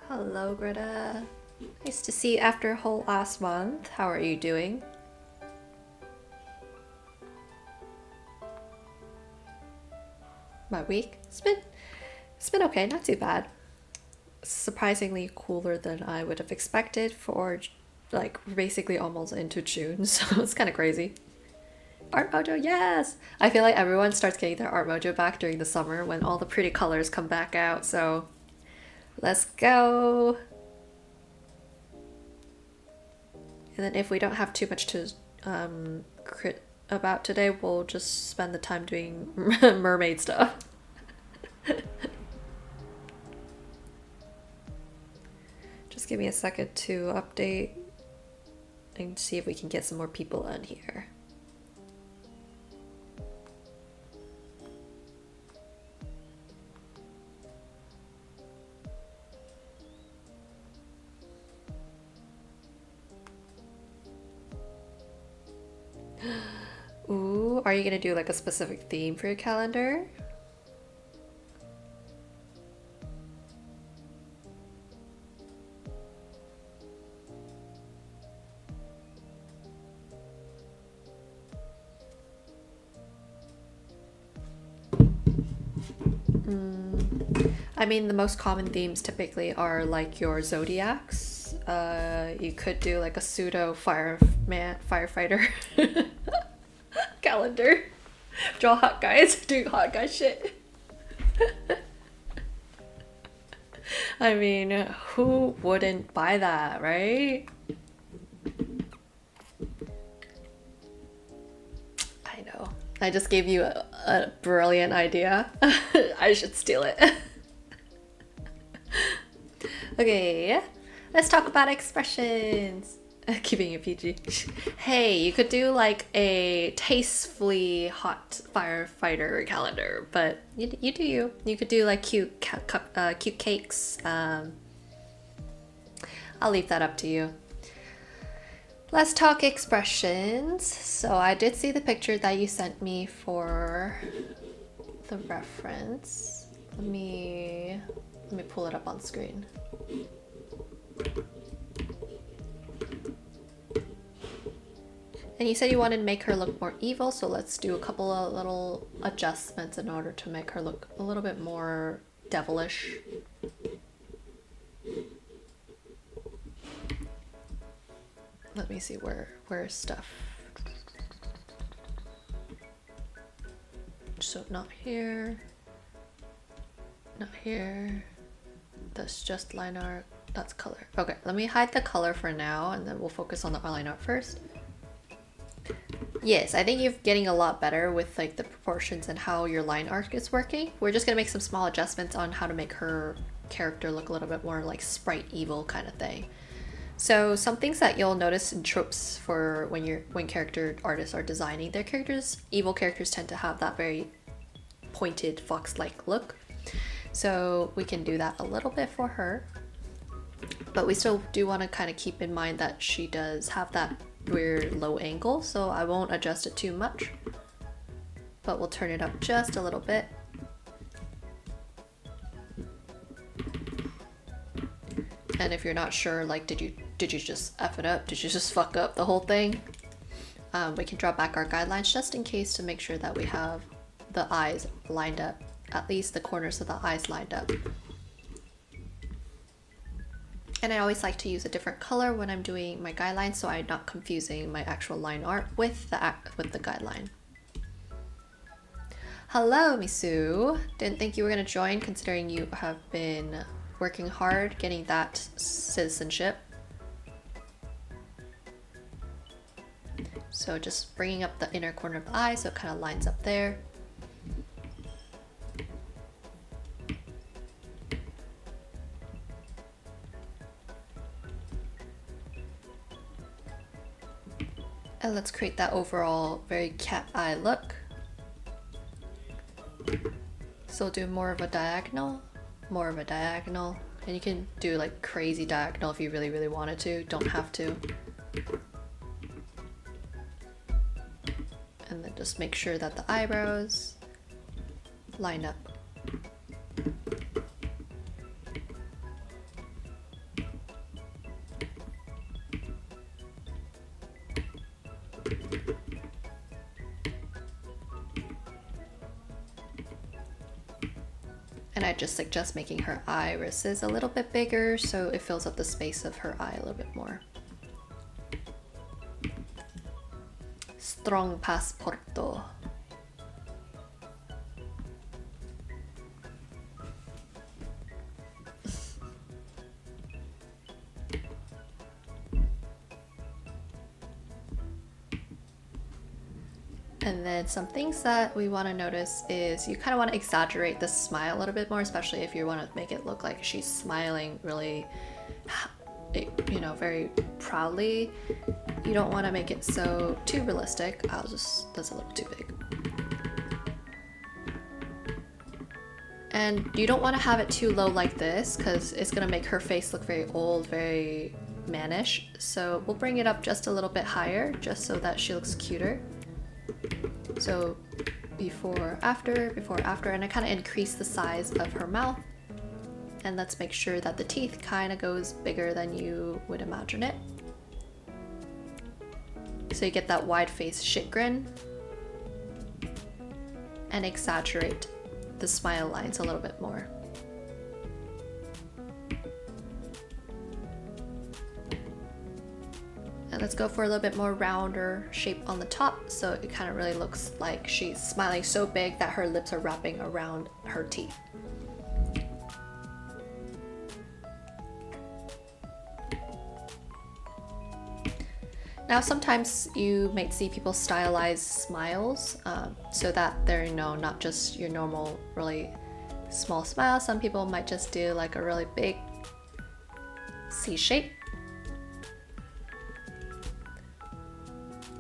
Hello, Greta. Nice to see you after a whole last month. How are you doing? My week? It's been okay, not too bad. Surprisingly cooler than I would have expected for like basically almost into June, so it's kind of crazy. Art Mojo, yes! I feel like everyone starts getting their Art Mojo back during the summer when all the pretty colors come back out, so let's go! And then if we don't have too much to crit about today, we'll just spend the time doing mermaid stuff. Just give me a second to update and see if we can get some more people in here. Ooh, are you gonna do like a specific theme for your calendar? I mean, the most common themes typically are like your zodiacs. You could do like a pseudo firefighter calendar. Draw hot guys doing hot guy shit. I mean, who wouldn't buy that, right? I know. I just gave you a brilliant idea. I should steal it. Okay, let's talk about expressions. Keeping it PG. Hey, you could do like a tastefully hot firefighter calendar, but you do you. You could do like cute cakes. I'll leave that up to you. Let's talk expressions. So I did see the picture that you sent me for the reference. Let me pull it up on screen. And you said you wanted to make her look more evil, so let's do a couple of little adjustments in order to make her look a little bit more devilish. Let me see where's stuff. So not here. Not here. That's just line art. That's color. Okay, let me hide the color for now and then we'll focus on the line art first. Yes, I think you're getting a lot better with like the proportions and how your line art is working. We're just gonna make some small adjustments on how to make her character look a little bit more like sprite evil kind of thing. So some things that you'll notice in tropes for when character artists are designing their characters, evil characters tend to have that very pointed fox-like look. So we can do that a little bit for her. But we still do want to kind of keep in mind that she does have that weird low angle, so I won't adjust it too much. But we'll turn it up just a little bit. And if you're not sure, like, did you just F it up? Did you just fuck up the whole thing? We can draw back our guidelines just in case to make sure that we have the eyes lined up, at least the corners of the eyes lined up. And I always like to use a different color when I'm doing my guidelines so I'm not confusing my actual line art with the guideline. Hello, Misu. Didn't think you were gonna join considering you have been working hard getting that citizenship. So just bringing up the inner corner of the eye so it kind of lines up there. And let's create that overall very cat eye look. So do more of a diagonal, and you can do like crazy diagonal if you really, really wanted to, don't have to. And then just make sure that the eyebrows line up. I just suggest making her irises a little bit bigger so it fills up the space of her eye a little bit more. Strong passporto. And then some things that we want to notice is you kind of want to exaggerate the smile a little bit more, especially if you want to make it look like she's smiling really, you know, very proudly. You don't want to make it so too realistic. That's a little too big. And you don't want to have it too low like this because it's going to make her face look very old, very mannish. So we'll bring it up just a little bit higher just so that she looks cuter. So before, after, and I kind of increase the size of her mouth. And let's make sure that the teeth kind of goes bigger than you would imagine it. So you get that wide face shit grin. And exaggerate the smile lines a little bit more. And let's go for a little bit more rounder shape on the top so it kind of really looks like she's smiling so big that her lips are wrapping around her teeth. Now sometimes you might see people stylize smiles so that they're, you know, not just your normal really small smile. Some people might just do like a really big C shape.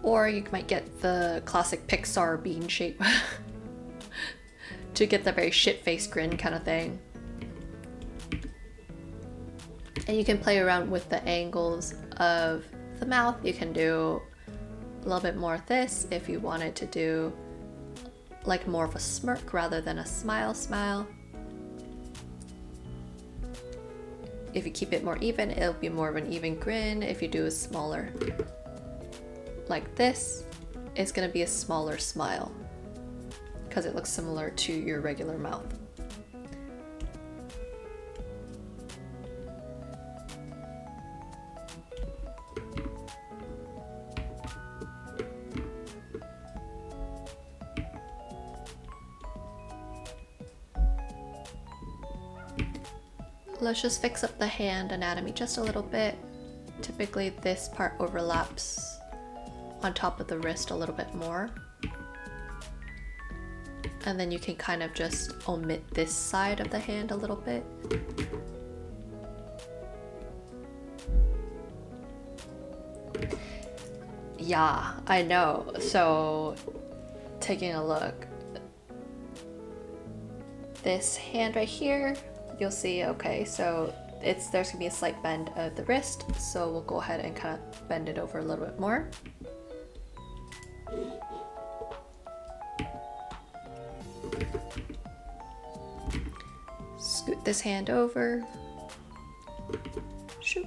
Or you might get the classic Pixar bean shape to get the very shit-faced grin kind of thing. And you can play around with the angles of the mouth. You can do a little bit more of this if you wanted to do like more of a smirk rather than a smile. If you keep it more even, it'll be more of an even grin. If you do a smaller like this, it's gonna be a smaller smile because it looks similar to your regular mouth. Let's just fix up the hand anatomy just a little bit. Typically this part overlaps on top of the wrist a little bit more. And then you can kind of just omit this side of the hand a little bit. Yeah, I know. So taking a look, this hand right here, you'll see, okay, so there's gonna be a slight bend of the wrist, so we'll go ahead and kind of bend it over a little bit more. Scoot this hand over. Shoot.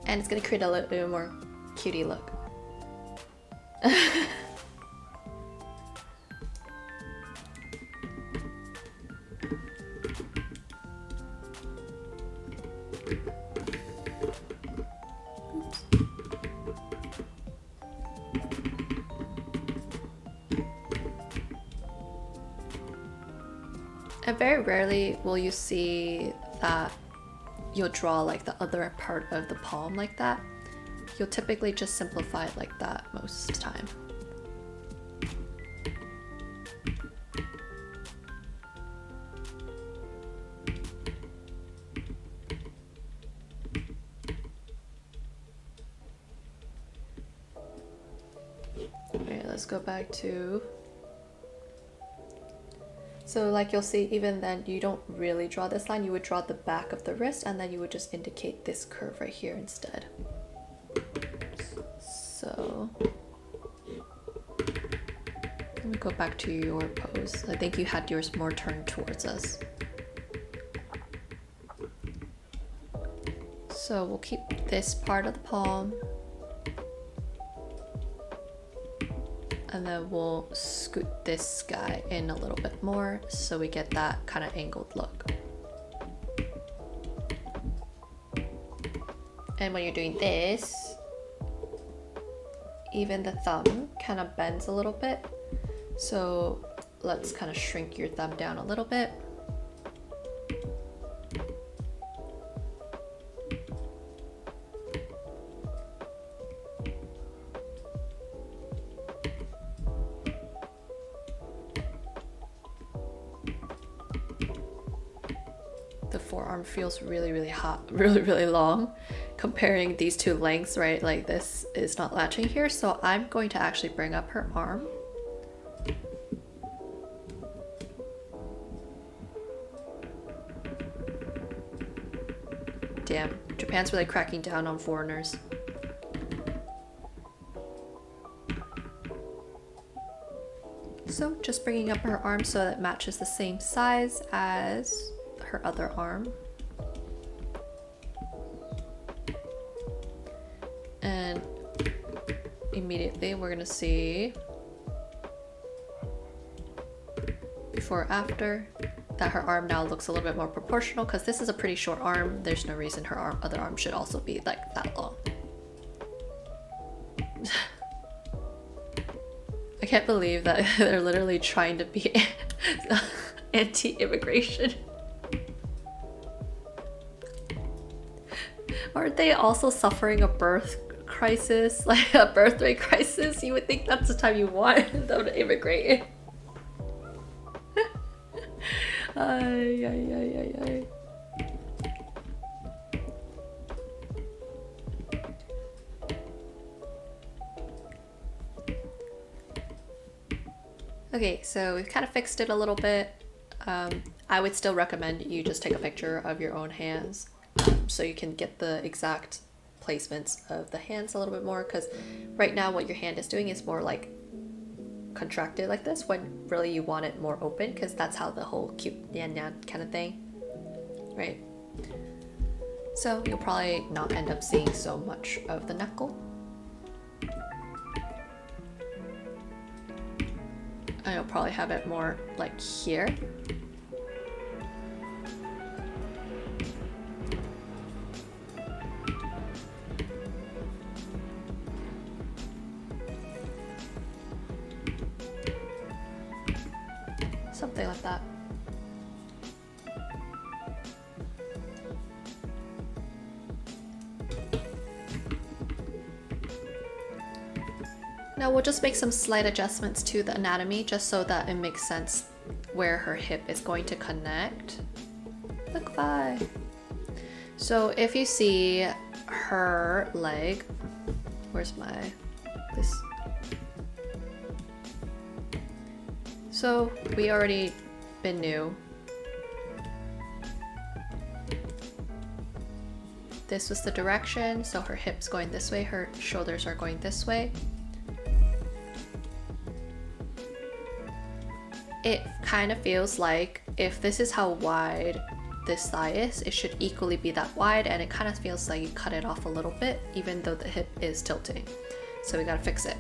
And it's gonna create a little bit more cutie look. And very rarely will you see that you'll draw like the other part of the palm like that. You'll typically just simplify it like that most time. Okay, let's go back to... So like you'll see, even then you don't really draw this line, you would draw the back of the wrist and then you would just indicate this curve right here instead. So let me go back to your pose. I think you had yours more turned towards us. So we'll keep this part of the palm. And then we'll scoot this guy in a little bit more so we get that kind of angled look. And when you're doing this, even the thumb kind of bends a little bit. So let's kind of shrink your thumb down a little bit. The forearm feels really hot, really long. Comparing these two lengths, right? Like this is not latching here. So I'm going to actually bring up her arm. Damn, Japan's really cracking down on foreigners. So just bringing up her arm so that it matches the same size as her other arm. And immediately we're gonna see before after that her arm now looks a little bit more proportional, because this is a pretty short arm. There's no reason her other arm should also be like that long. I can't believe that they're literally trying to be anti-immigration. Aren't they also suffering a birth crisis, like a birth rate crisis? You would think that's the time you want them to immigrate. Ay, ay, ay, ay, ay. Okay, so we've kind of fixed it a little bit. I would still recommend you just take a picture of your own hands so you can get the exact placements of the hands a little bit more, because right now what your hand is doing is more like contracted like this, when really you want it more open, because that's how the whole cute nyan nyan kind of thing, right? So you'll probably not end up seeing so much of the knuckle. And you'll probably have it more like here. Something like that. Now we'll just make some slight adjustments to the anatomy just so that it makes sense where her hip is going to connect. Look, bye. So if you see her leg, where's this? So we already been new. This was the direction, so her hips going this way, her shoulders are going this way. It kind of feels like if this is how wide this thigh is, it should equally be that wide, and it kind of feels like you cut it off a little bit even though the hip is tilting. So we gotta fix it.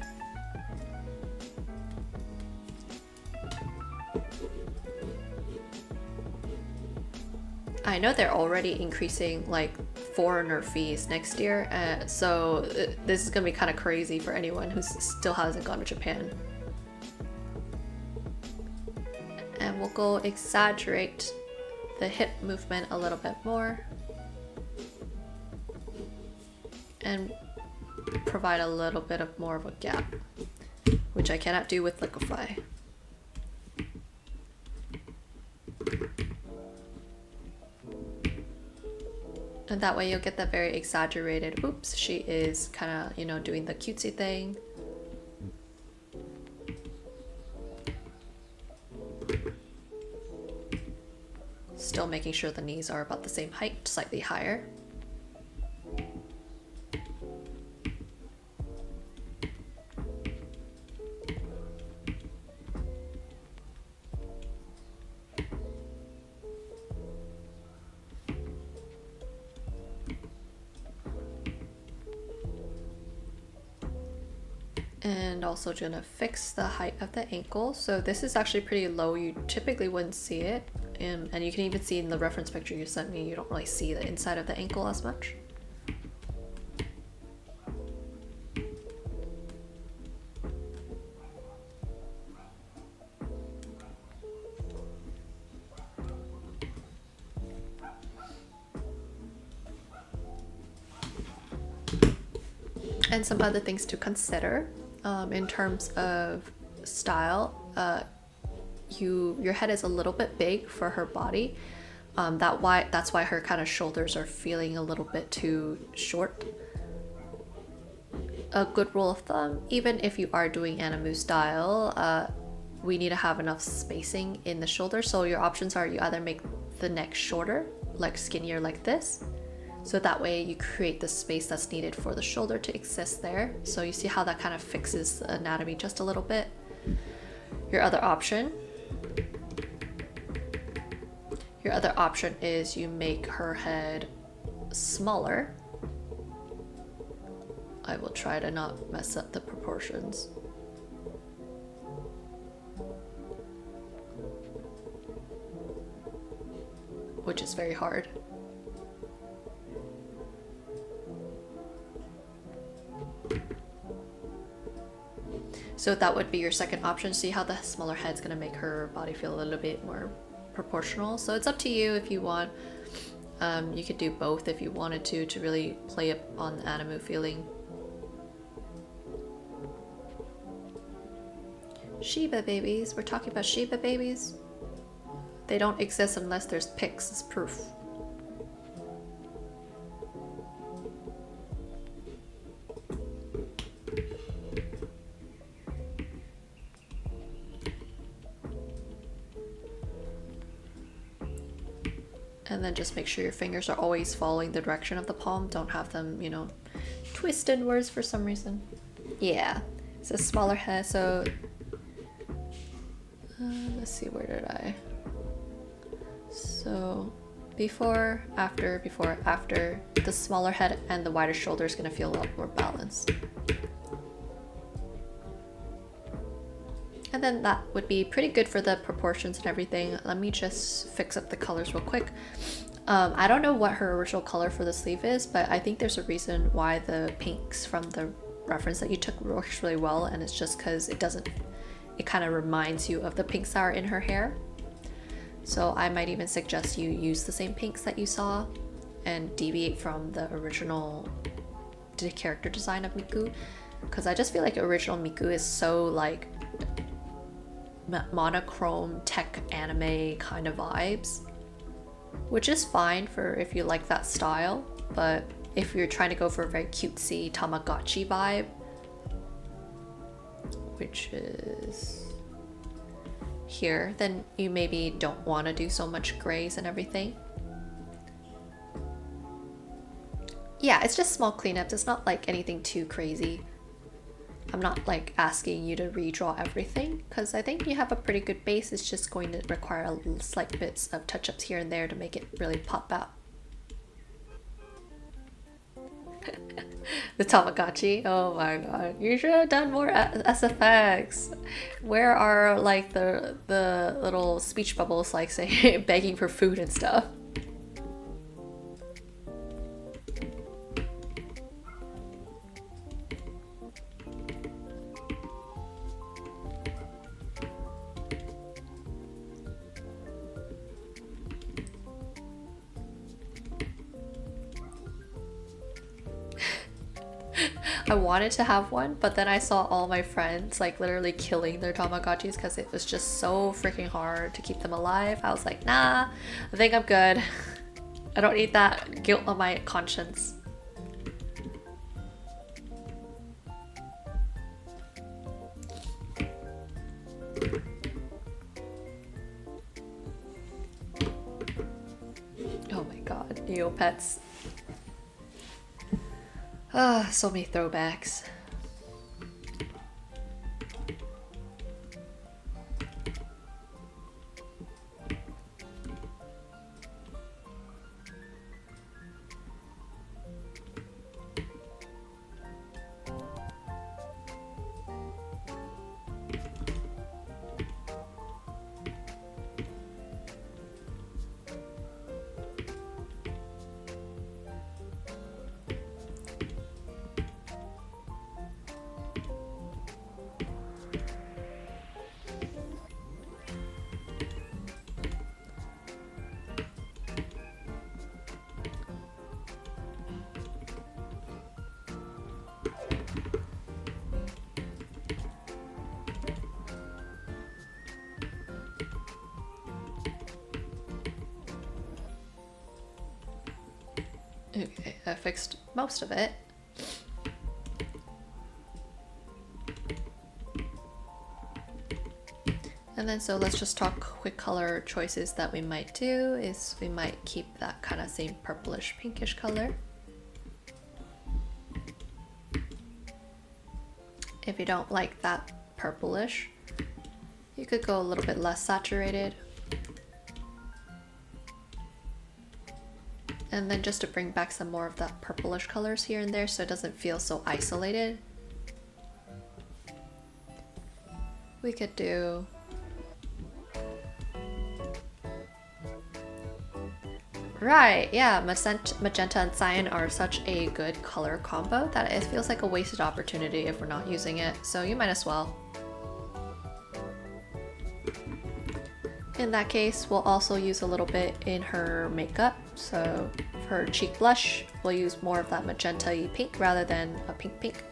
I know they're already increasing like foreigner fees next year, so this is gonna be kind of crazy for anyone who still hasn't gone to Japan. And we'll go exaggerate the hip movement a little bit more and provide a little bit of more of a gap, which I cannot do with Liquify. And that way you'll get that very exaggerated, oops, she is kind of, you know, doing the cutesy thing. Still making sure the knees are about the same height, slightly higher. And also gonna fix the height of the ankle. So this is actually pretty low. You typically wouldn't see it. And you can even see in the reference picture you sent me, you don't really see the inside of the ankle as much. And some other things to consider in terms of style. Your head is a little bit big for her body. That's why her kind of shoulders are feeling a little bit too short. A good rule of thumb, even if you are doing Animu style, we need to have enough spacing in the shoulder. So your options are you either make the neck shorter, like skinnier like this, so that way you create the space that's needed for the shoulder to exist there. So you see how that kind of fixes the anatomy just a little bit. Your other option is you make her head smaller. I will try to not mess up the proportions. Which is very hard. So that would be your second option. See how the smaller head's gonna make her body feel a little bit more proportional. So it's up to you if you want. You could do both if you wanted to really play up on the Animu feeling. Shiba babies. We're talking about Shiba babies. They don't exist unless there's pics as proof. And then just make sure your fingers are always following the direction of the palm. Don't have them, you know, twist inwards for some reason. Yeah, it's a smaller head, so let's see, where did I? So before, after, the smaller head and the wider shoulder is gonna feel a lot more balanced. And then that would be pretty good for the proportions and everything. Let me just fix up the colors real quick. I don't know what her original color for the sleeve is, but I think there's a reason why the pinks from the reference that you took works really well, and it's just because it kind of reminds you of the pinks that are in her hair. So I might even suggest you use the same pinks that you saw and deviate from the original character design of Miku, because I just feel like original Miku is so like monochrome tech anime kind of vibes, which is fine for if you like that style, but if you're trying to go for a very cutesy Tamagotchi vibe, which is here, then you maybe don't want to do so much grays and everything. Yeah, it's just small cleanups. It's not like anything too crazy. I'm not like asking you to redraw everything, because I think you have a pretty good base. It's just going to require slight bits of touch-ups here and there to make it really pop out. The Tamagotchi, oh my god, you should have done more SFX. Where are like the little speech bubbles like say begging for food and stuff? I wanted to have one, but then I saw all my friends like literally killing their Tamagotchis because it was just so freaking hard to keep them alive. I was like, nah, I think I'm good. I don't need that guilt on my conscience. Oh my god, Neopets. Ah, so many throwbacks. I fixed most of it. And then so let's just talk quick color choices that we might do is we might keep that kind of same purplish pinkish color. If you don't like that purplish, you could go a little bit less saturated. And then just to bring back some more of that purplish colors here and there so it doesn't feel so isolated, we could do right, yeah, magenta and cyan are such a good color combo that it feels like a wasted opportunity if we're not using it, so you might as well. In that case, we'll also use a little bit in her makeup, so for her cheek blush, we'll use more of that magenta-y pink rather than a pink pink.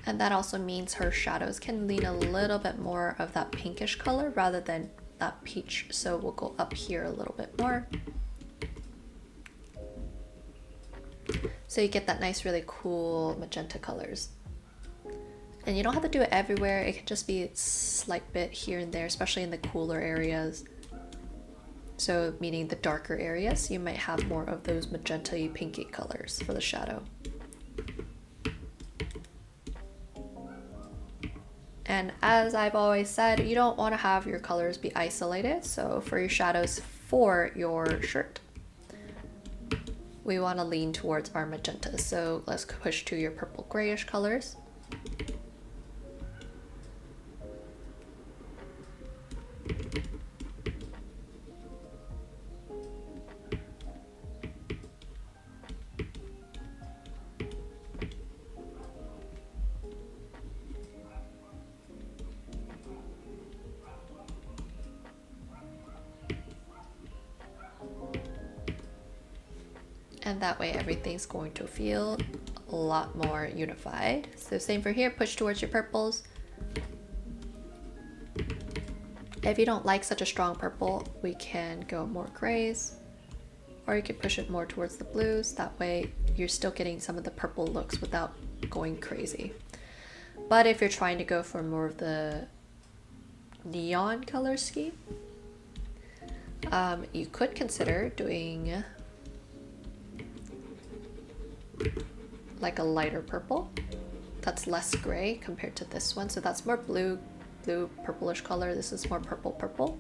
And that also means her shadows can lean a little bit more of that pinkish color rather than that peach. So we'll go up here a little bit more. So you get that nice, really cool magenta colors. And you don't have to do it everywhere. It can just be a slight bit here and there, especially in the cooler areas. So meaning the darker areas, you might have more of those magenta-y pinky colors for the shadow. And as I've always said, you don't want to have your colors be isolated. So for your shadows for your shirt, we want to lean towards our magenta. So let's push to your purple grayish colors. And that way everything's going to feel a lot more unified. So same for here, push towards your purples. If you don't like such a strong purple, we can go more grays, or you can push it more towards the blues. That way you're still getting some of the purple looks without going crazy. But if you're trying to go for more of the neon color scheme, you could consider doing like a lighter purple that's less gray compared to this one. So that's more blue purplish color. This is more purple.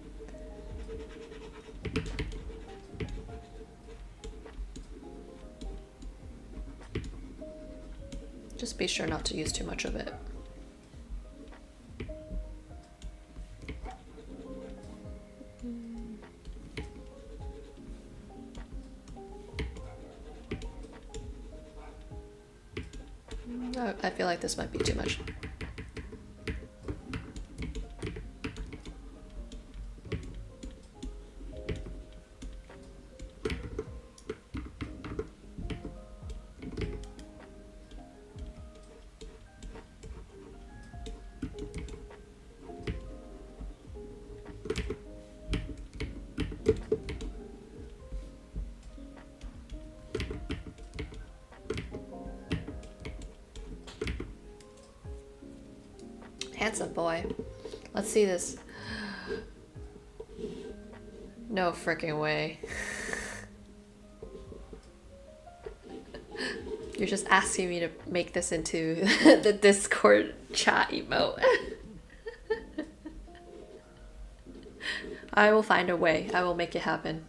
Just be sure not to use too much of it. I feel like this might be too much. Handsome boy. Let's see this. No freaking way. You're just asking me to make this into the Discord chat emote. I will find a way. I will make it happen.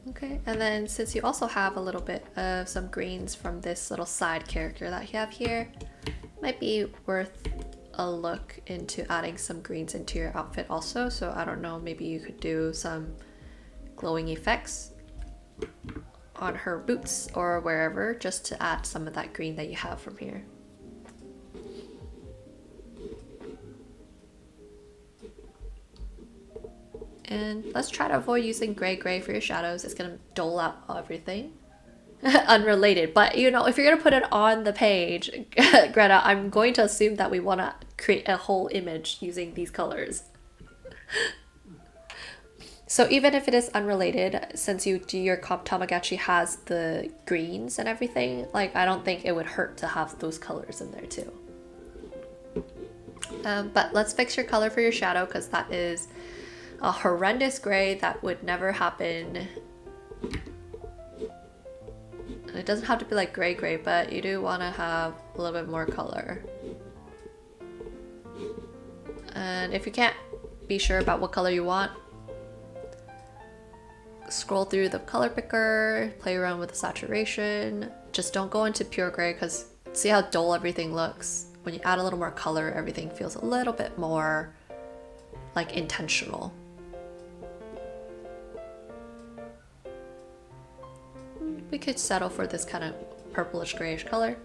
Okay, and then since you also have a little bit of some greens from this little side character that you have here, might be worth a look into adding some greens into your outfit also. So I don't know, maybe you could do some glowing effects on her boots or wherever, just to add some of that green that you have from here. And let's try to avoid using gray for your shadows. It's gonna dull out everything. Unrelated, but you know, if you're gonna put it on the page, Greta, I'm going to assume that we want to create a whole image using these colors. So even if it is unrelated, since your Tamagotchi has the greens and everything, like I don't think it would hurt to have those colors in there too. But let's fix your color for your shadow, because that is a horrendous gray that would never happen. It doesn't have to be like gray, but you do want to have a little bit more color. And if you can't be sure about what color you want, scroll through the color picker, play around with the saturation. Just don't go into pure gray, because see how dull everything looks? When you add a little more color, everything feels a little bit more like intentional. We could settle for this kind of purplish grayish color.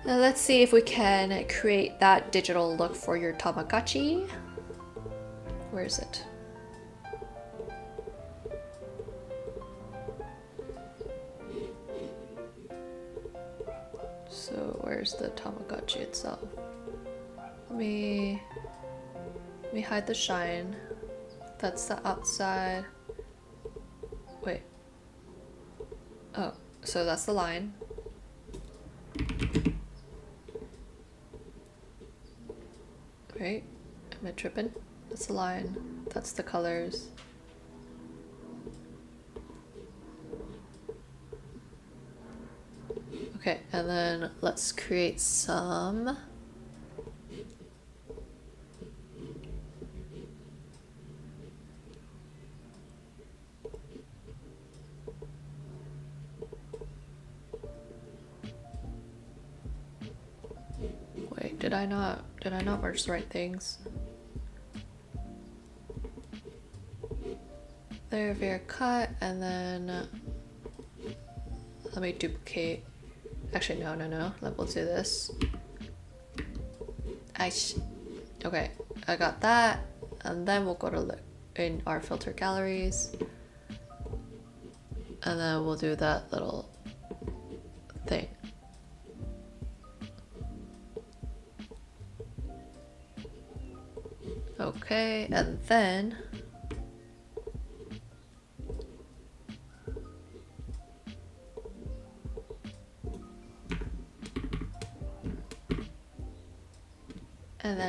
Now let's see if we can create that digital look for your Tamagotchi. Where is it? So where's the Tamagotchi itself? Let me hide the shine. That's the outside. Wait. Oh, so that's the line. Right? Am I tripping? That's the line. That's the colors. Okay, and then let's create some. Wait, did I not merge the right things? There, Vera cut, and then let me duplicate. Actually, no. We'll do this. Okay, I got that, and then we'll go to look in our filter galleries, and then we'll do that little thing. Okay, and then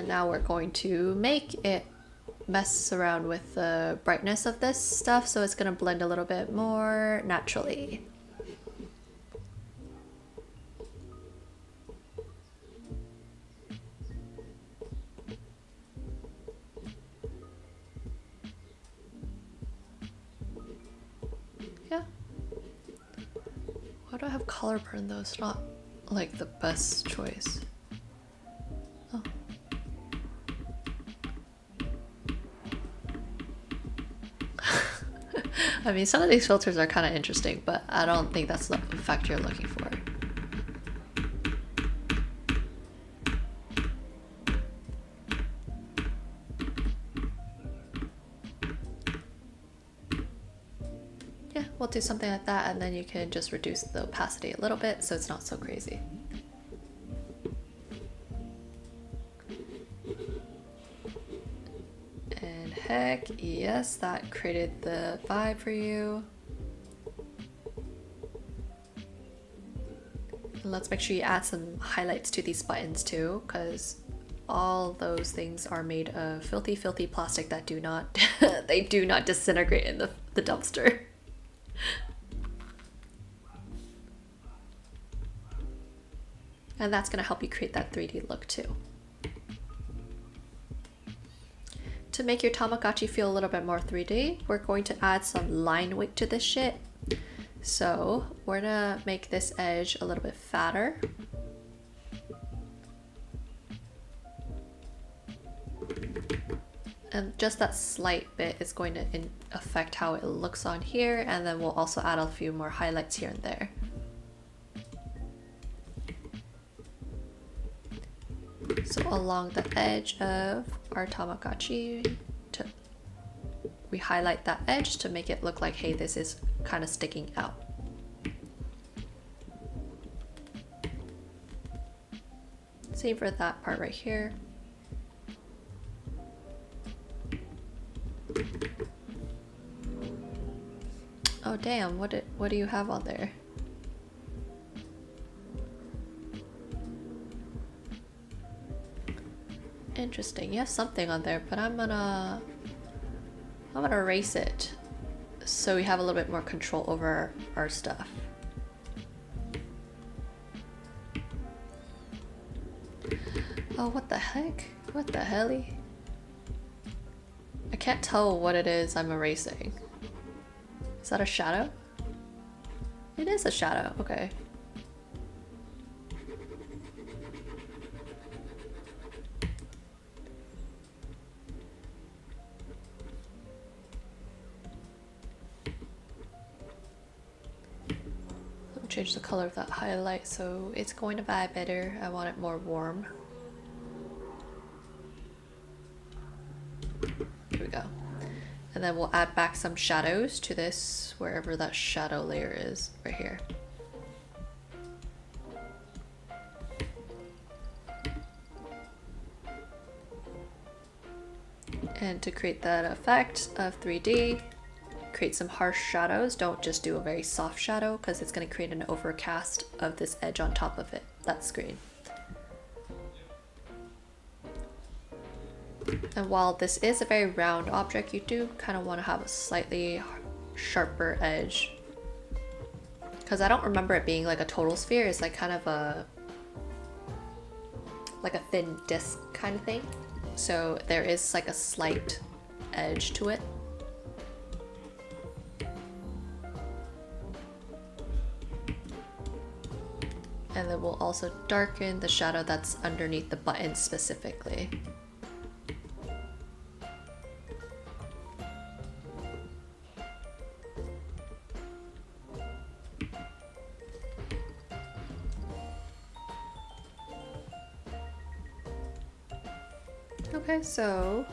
now we're going to make it mess around with the brightness of this stuff, so it's going to blend a little bit more naturally. Yeah. Why do I have color burn though? It's not like the best choice. Oh. I mean, some of these filters are kind of interesting, but I don't think that's the effect you're looking for. Yeah, we'll do something like that, and then you can just reduce the opacity a little bit so it's not so crazy. Heck yes, that created the vibe for you. And let's make sure you add some highlights to these buttons too, because all those things are made of filthy plastic that do not they do not disintegrate in the dumpster. And that's going to help you create that 3D look too. make your Tamagotchi feel a little bit more 3D, we're going to add some line weight to this shit. So we're gonna make this edge a little bit fatter. And just that slight bit is going to affect how it looks on here, and then we'll also add a few more highlights here and there. So along the edge of our Tamagotchi, we highlight that edge to make it look like, hey, this is kind of sticking out. Same for that part right here. Oh damn, what do you have on there? Interesting. You have something on there, but I'm gonna erase it so we have a little bit more control over our stuff. Oh, what the heck? What the helly? I can't tell what it is I'm erasing. Is that a shadow? It is a shadow, okay. I'll change the color of that highlight so it's going to vibe better. I want it more warm. Here we go. And then we'll add back some shadows to this, wherever that shadow layer is, right here. And to create that effect of 3D, create some harsh shadows. Don't just do a very soft shadow because it's going to create an overcast of this edge on top of it, that screen. And while this is a very round object, you do kind of want to have a slightly sharper edge. Because I don't remember it being like a total sphere. It's like kind of a thin disc kind of thing. So there is like a slight edge to it. And then we'll also darken the shadow that's underneath the button specifically. Okay, so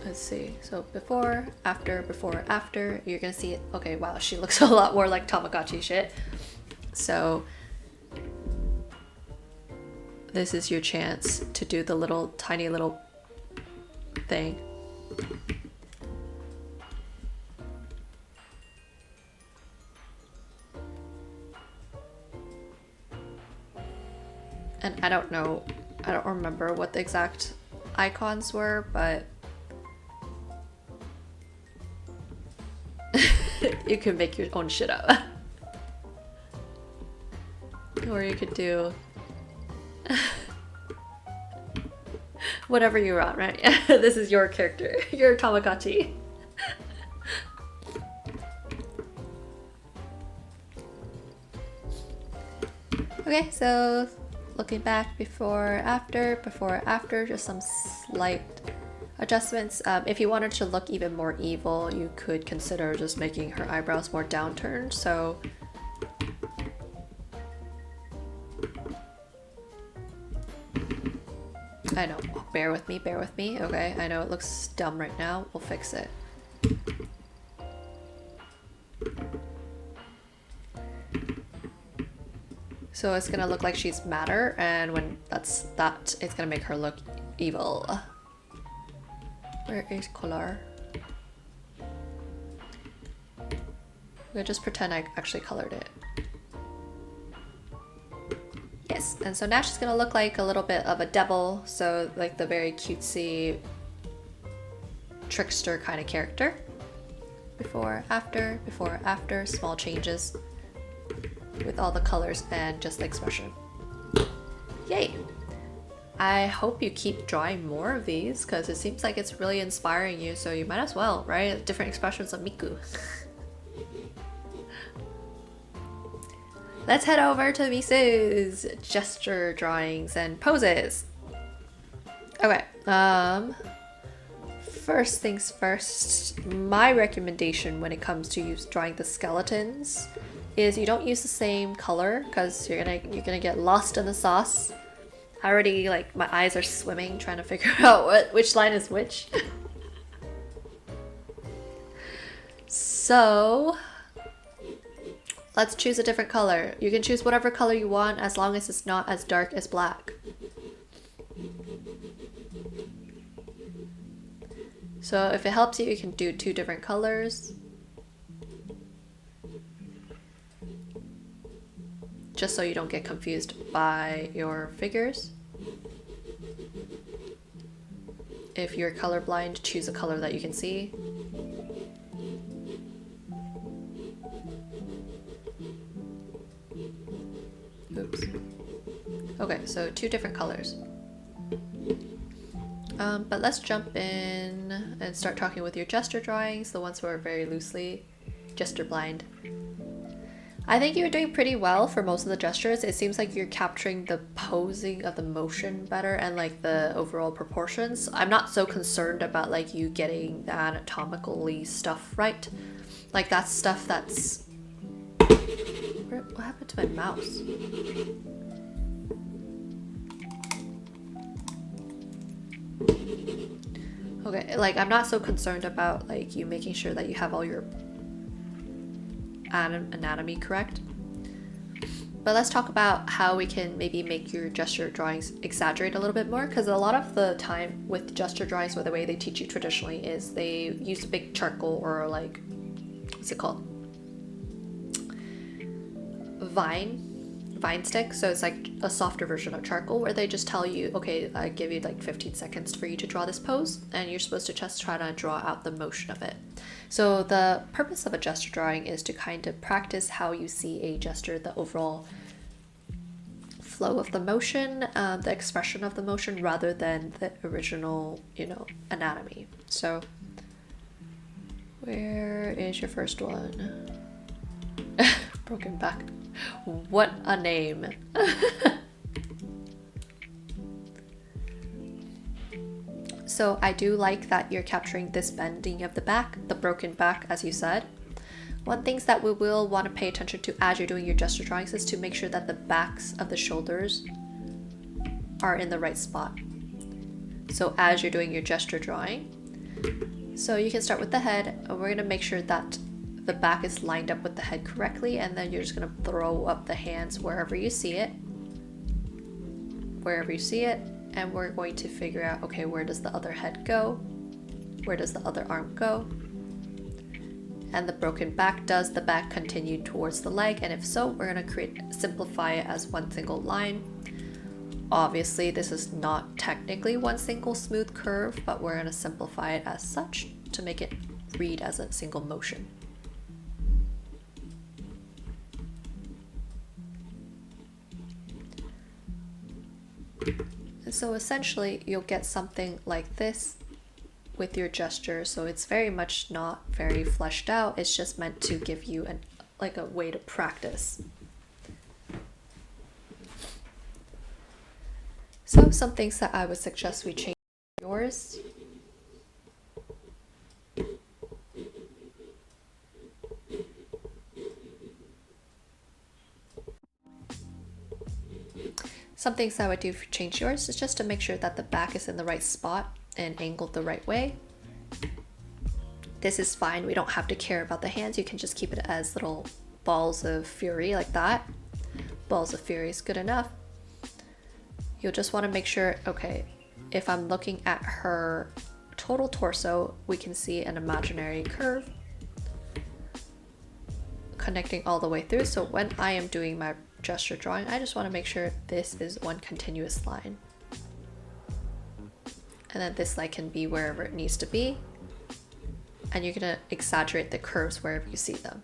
let's see. So before, after, you're gonna see it. Okay, wow, she looks a lot more like Tamagotchi shit. So this is your chance to do the little tiny little thing. And I don't know, I don't remember what the exact icons were, but you can make your own shit up. Or you could do whatever you want, right? This is your character, your Tamagotchi. Okay, so looking back, before, after, just some slight adjustments. If you wanted to look even more evil, you could consider just making her eyebrows more downturned. So I know, bear with me, okay? I know it looks dumb right now, we'll fix it. So it's gonna look like she's madder, and when it's gonna make her look evil. Where is color? I'm gonna just pretend I actually colored it. Yes, and so now she's gonna look like a little bit of a devil, so like the very cutesy trickster kind of character. Before, after, small changes with all the colors and just the expression. Yay! I hope you keep drawing more of these because it seems like it's really inspiring you, so you might as well, right? Different expressions of Miku. Let's head over to Misu's gesture drawings and poses. Okay, first things first, my recommendation when it comes to drawing the skeletons is you don't use the same color because you're gonna get lost in the sauce. I already, like, my eyes are swimming trying to figure out which line is which. So let's choose a different color. You can choose whatever color you want as long as it's not as dark as black. So if it helps you, you can do 2 different colors. Just so you don't get confused by your figures. If you're colorblind, choose a color that you can see. Oops. Okay, so 2 different colors. But let's jump in and start talking with your gesture drawings, the ones who are very loosely gesture blind. I think you're doing pretty well for most of the gestures. It seems like you're capturing the posing of the motion better and like the overall proportions. I'm not so concerned about like you getting the anatomically stuff right. Like that's stuff that's... What happened to my mouse? Okay, like I'm not so concerned about like you making sure that you have all your anatomy correct. But let's talk about how we can maybe make your gesture drawings exaggerate a little bit more, because a lot of the time with gesture drawings, or the way they teach you traditionally, is they use big charcoal or like, what's it called? Vine stick. So it's like a softer version of charcoal where they just tell you, okay, I give you like 15 seconds for you to draw this pose, and you're supposed to just try to draw out the motion of it. So the purpose of a gesture drawing is to kind of practice how you see a gesture, the overall flow of the motion, the expression of the motion, rather than the original, anatomy. So where is your first one? Broken back. What a name. So I do like that you're capturing this bending of the back, the broken back, as you said. One thing that we will want to pay attention to as you're doing your gesture drawings is to make sure that the backs of the shoulders are in the right spot. So as you're doing your gesture drawing, so you can start with the head, and we're going to make sure that the back is lined up with the head correctly, and then you're just going to throw up the hands wherever you see it. And we're going to figure out, okay, where does the other head go? Where does the other arm go? And the broken back, does the back continue towards the leg? And if so, we're going to simplify it as one single line. Obviously, this is not technically one single smooth curve, but we're going to simplify it as such to make it read as a single motion. So essentially you'll get something like this with your gesture. So it's very much not very fleshed out. It's just meant to give you a way to practice. So some things that I would suggest we change yours. Some things I would do if you change yours is just to make sure that the back is in the right spot and angled the right way. This is fine. We don't have to care about the hands. You can just keep it as little balls of fury like that. Balls of fury is good enough. You'll just want to make sure, okay, if I'm looking at her total torso, we can see an imaginary curve connecting all the way through. So when I am doing my gesture drawing, I just want to make sure this is one continuous line, and then this line can be wherever it needs to be, and you're gonna exaggerate the curves wherever you see them.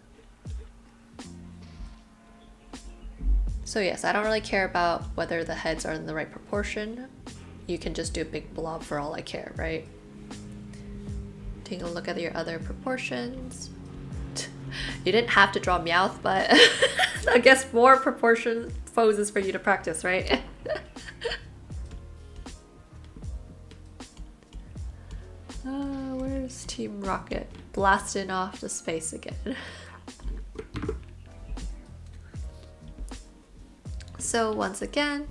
So yes, I don't really care about whether the heads are in the right proportion. you can just do a big blob for all I care, right? Take a look at your other proportions. You didn't have to draw Meowth, but I guess more proportion poses for you to practice, right? Where's Team Rocket? Blasting off to space again. So once again,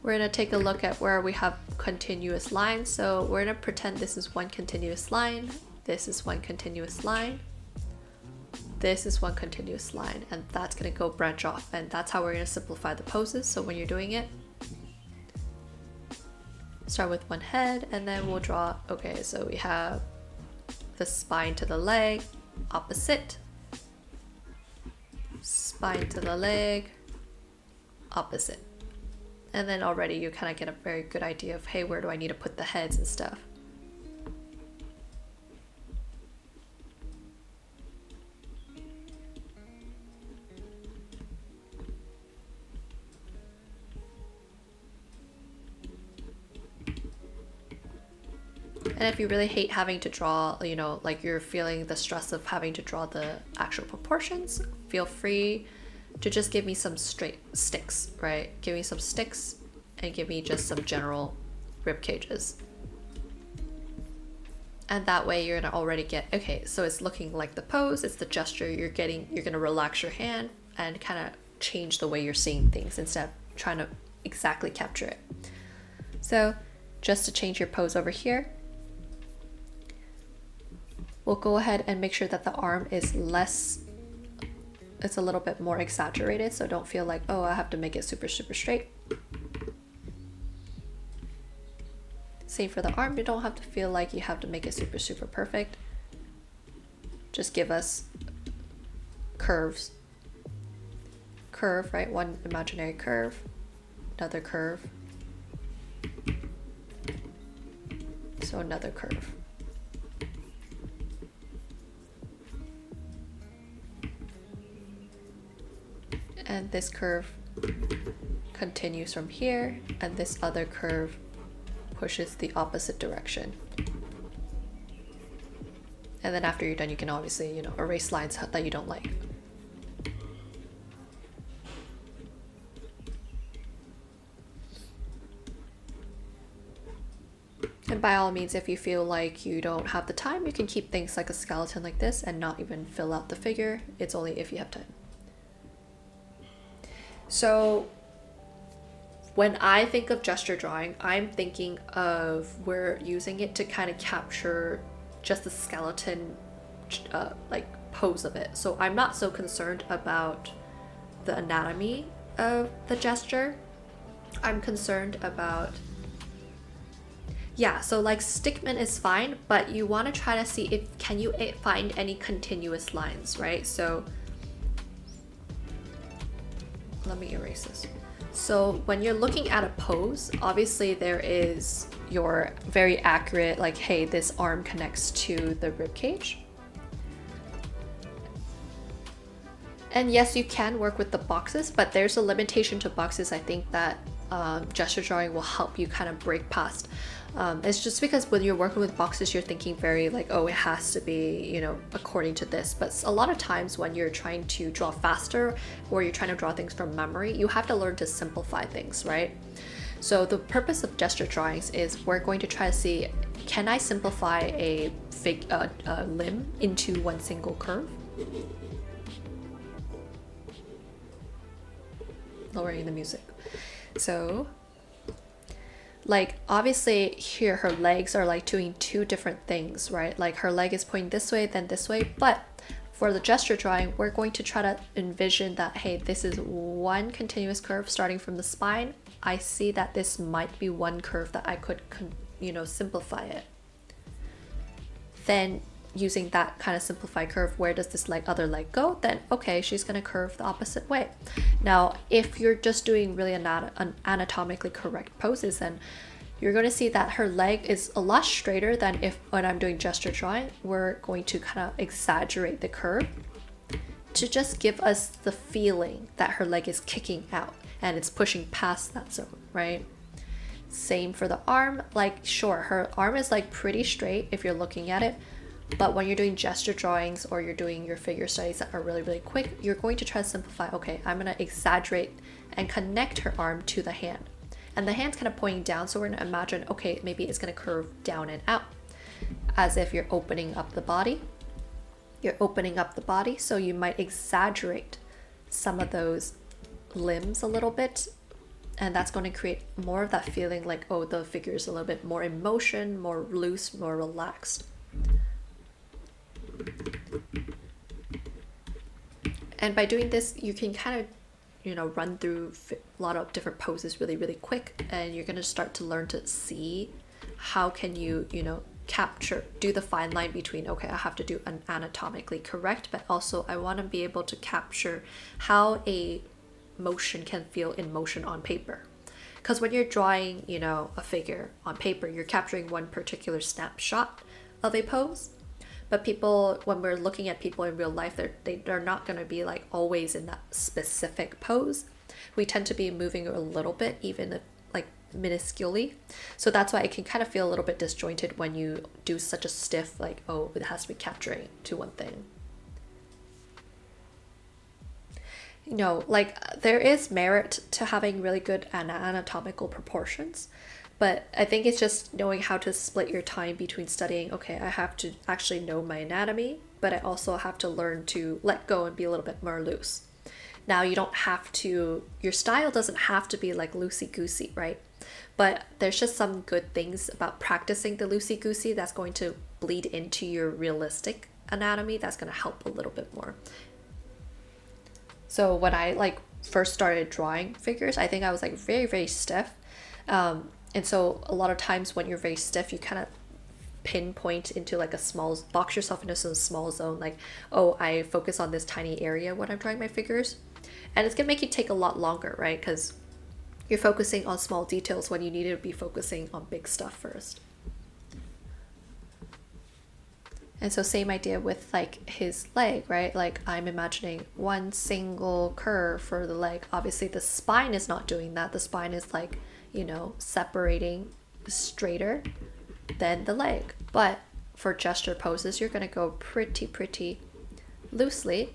we're gonna take a look at where we have continuous lines. So we're gonna pretend this is one continuous line, this is one continuous line, this is one continuous line, and that's gonna go branch off, and that's how we're gonna simplify the poses. So when you're doing it, start with one head, and then we'll draw, okay, so we have the spine to the leg, opposite, spine to the leg, opposite. And then already you kind of get a very good idea of, hey, where do I need to put the heads and stuff. And if you really hate having to draw, you know, like you're feeling the stress of having to draw the actual proportions, feel free to just give me some straight sticks, right? Give me some sticks and give me just some general rib cages. And that way you're gonna already get, okay, so it's looking like the pose, it's the gesture you're getting, you're gonna relax your hand and kind of change the way you're seeing things instead of trying to exactly capture it. So just to change your pose over here, we'll go ahead and make sure that the arm is less, it's a little bit more exaggerated, so don't feel like, oh, I have to make it super straight. Same for the arm, you don't have to feel like you have to make it super perfect. Just give us curves. Curve, right? One imaginary curve, another curve, so another curve. And this curve continues from here, and this other curve pushes the opposite direction. And then after you're done, you can obviously, you know, erase lines that you don't like. And by all means, if you feel like you don't have the time, you can keep things like a skeleton like this and not even fill out the figure. It's only if you have time. So when I think of gesture drawing, I'm thinking of we're using it to kind of capture just the skeleton like pose of it. So I'm not so concerned about the anatomy of the gesture. I'm concerned about, yeah, so like stickman is fine, but you want to try to see if can you find any continuous lines, right? So let me erase this. So when you're looking at a pose, obviously there is your very accurate, like, hey, this arm connects to the rib cage. And yes, you can work with the boxes, but there's a limitation to boxes. I think that gesture drawing will help you kind of break past. It's just because when you're working with boxes, you're thinking very like, oh, it has to be, you know, according to this. But a lot of times when you're trying to draw faster or you're trying to draw things from memory, you have to learn to simplify things, right? So the purpose of gesture drawings is we're going to try to see, can I simplify a limb into one single curve? Lowering the music. So like obviously here her legs are like doing two different things, right? Like her leg is pointing this way, then this way. But for the gesture drawing, we're going to try to envision that, hey, this is one continuous curve starting from the spine. I see that this might be one curve that I could, you know, simplify it. Then using that kind of simplified curve, where does this other leg go? Then okay, she's gonna curve the opposite way. Now if you're just doing really anatomically correct poses, then you're going to see that her leg is a lot straighter than if when I'm doing gesture drawing, we're going to kind of exaggerate the curve to just give us the feeling that her leg is kicking out and it's pushing past that zone, right? Same for the arm. Like, sure, her arm is like pretty straight if you're looking at it, but when you're doing gesture drawings or you're doing your figure studies that are really, really quick, you're going to try to simplify. Okay, I'm going to exaggerate and connect her arm to the hand. And the hand's kind of pointing down, so we're going to imagine, okay, maybe it's going to curve down and out, as if you're opening up the body. You're opening up the body, so you might exaggerate some of those limbs a little bit, and that's going to create more of that feeling like, oh, the figure is a little bit more in motion, more loose, more relaxed. And by doing this, you can kind of, run through a lot of different poses really, really quick, and you're going to start to learn to see how can you, do the fine line between, okay, I have to do an anatomically correct, but also I want to be able to capture how a motion can feel in motion on paper. Because when you're drawing, a figure on paper, you're capturing one particular snapshot of a pose. But people, when we're looking at people in real life, they're not going to be like always in that specific pose. We tend to be moving a little bit, even if, like minusculely. So that's why it can kind of feel a little bit disjointed when you do such a stiff, like, oh, it has to be capturing to one thing. Like there is merit to having really good anatomical proportions. But I think it's just knowing how to split your time between studying, okay, I have to actually know my anatomy, but I also have to learn to let go and be a little bit more loose. Now, you don't have to, your style doesn't have to be like loosey-goosey, right? But there's just some good things about practicing the loosey-goosey that's going to bleed into your realistic anatomy that's going to help a little bit more. So when I first started drawing figures, I think I was like very, very stiff. And so a lot of times when you're very stiff, you kind of pinpoint into like box yourself into some small zone, like, oh, I focus on this tiny area when I'm drawing my figures. And it's gonna make you take a lot longer, right? Because you're focusing on small details when you need to be focusing on big stuff first. And so same idea with like his leg, right? Like I'm imagining one single curve for the leg. Obviously the spine is not doing that. The spine is like, separating straighter than the leg. But for gesture poses, you're going to go pretty loosely,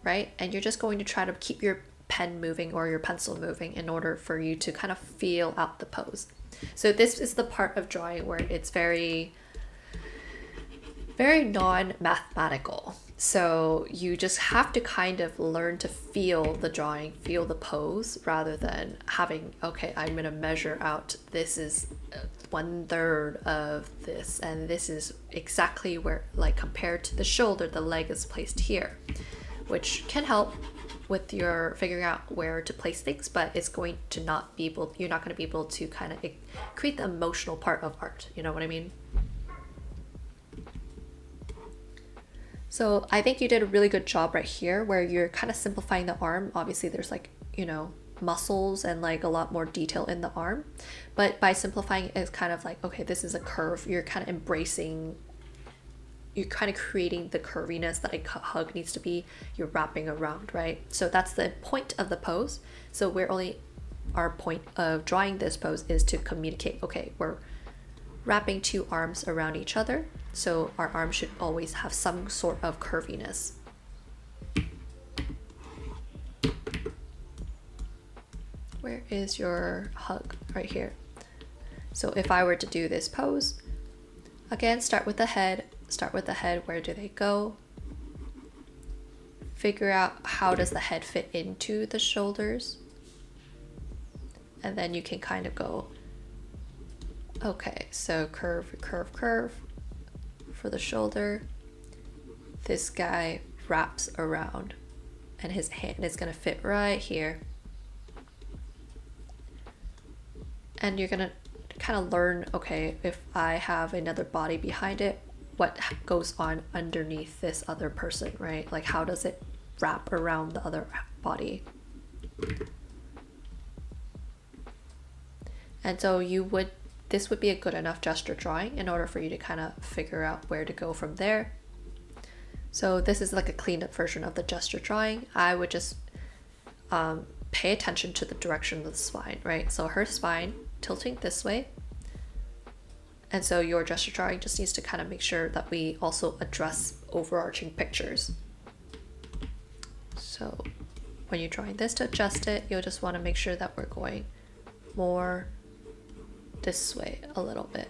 right? And you're just going to try to keep your pen moving or your pencil moving in order for you to kind of feel out the pose. So this is the part of drawing where it's very, very non-mathematical. So you just have to kind of learn to feel the drawing, feel the pose, rather than having, okay, I'm going to measure out, this is 1/3 of this, and this is exactly where, like compared to the shoulder, the leg is placed here, which can help with your figuring out where to place things, but it's going to not be able, you're not going to be able to kind of create the emotional part of art. You know what I mean? So I think you did a really good job right here where you're kind of simplifying the arm. Obviously there's like, muscles and like a lot more detail in the arm. But by simplifying it's kind of like, okay, this is a curve. You're kind of embracing, you're kind of creating the curviness that a hug needs to be. You're wrapping around, right? So that's the point of the pose. So our point of drawing this pose is to communicate, okay, we're wrapping two arms around each other. So our arm should always have some sort of curviness. Where is your hug? Right here. So if I were to do this pose, again, start with the head. Where do they go? Figure out how does the head fit into the shoulders. And then you can kind of go, okay, so curve for the shoulder. This guy wraps around and his hand is going to fit right here. And you're going to kind of learn, okay, if I have another body behind it, what goes on underneath this other person, right? Like how does it wrap around the other body? And so this would be a good enough gesture drawing in order for you to kind of figure out where to go from there. So this is like a cleaned up version of the gesture drawing. I would just pay attention to the direction of the spine, right? So her spine tilting this way. And so your gesture drawing just needs to kind of make sure that we also address overarching pictures. So when you're drawing this to adjust it, you'll just want to make sure that we're going more this way a little bit.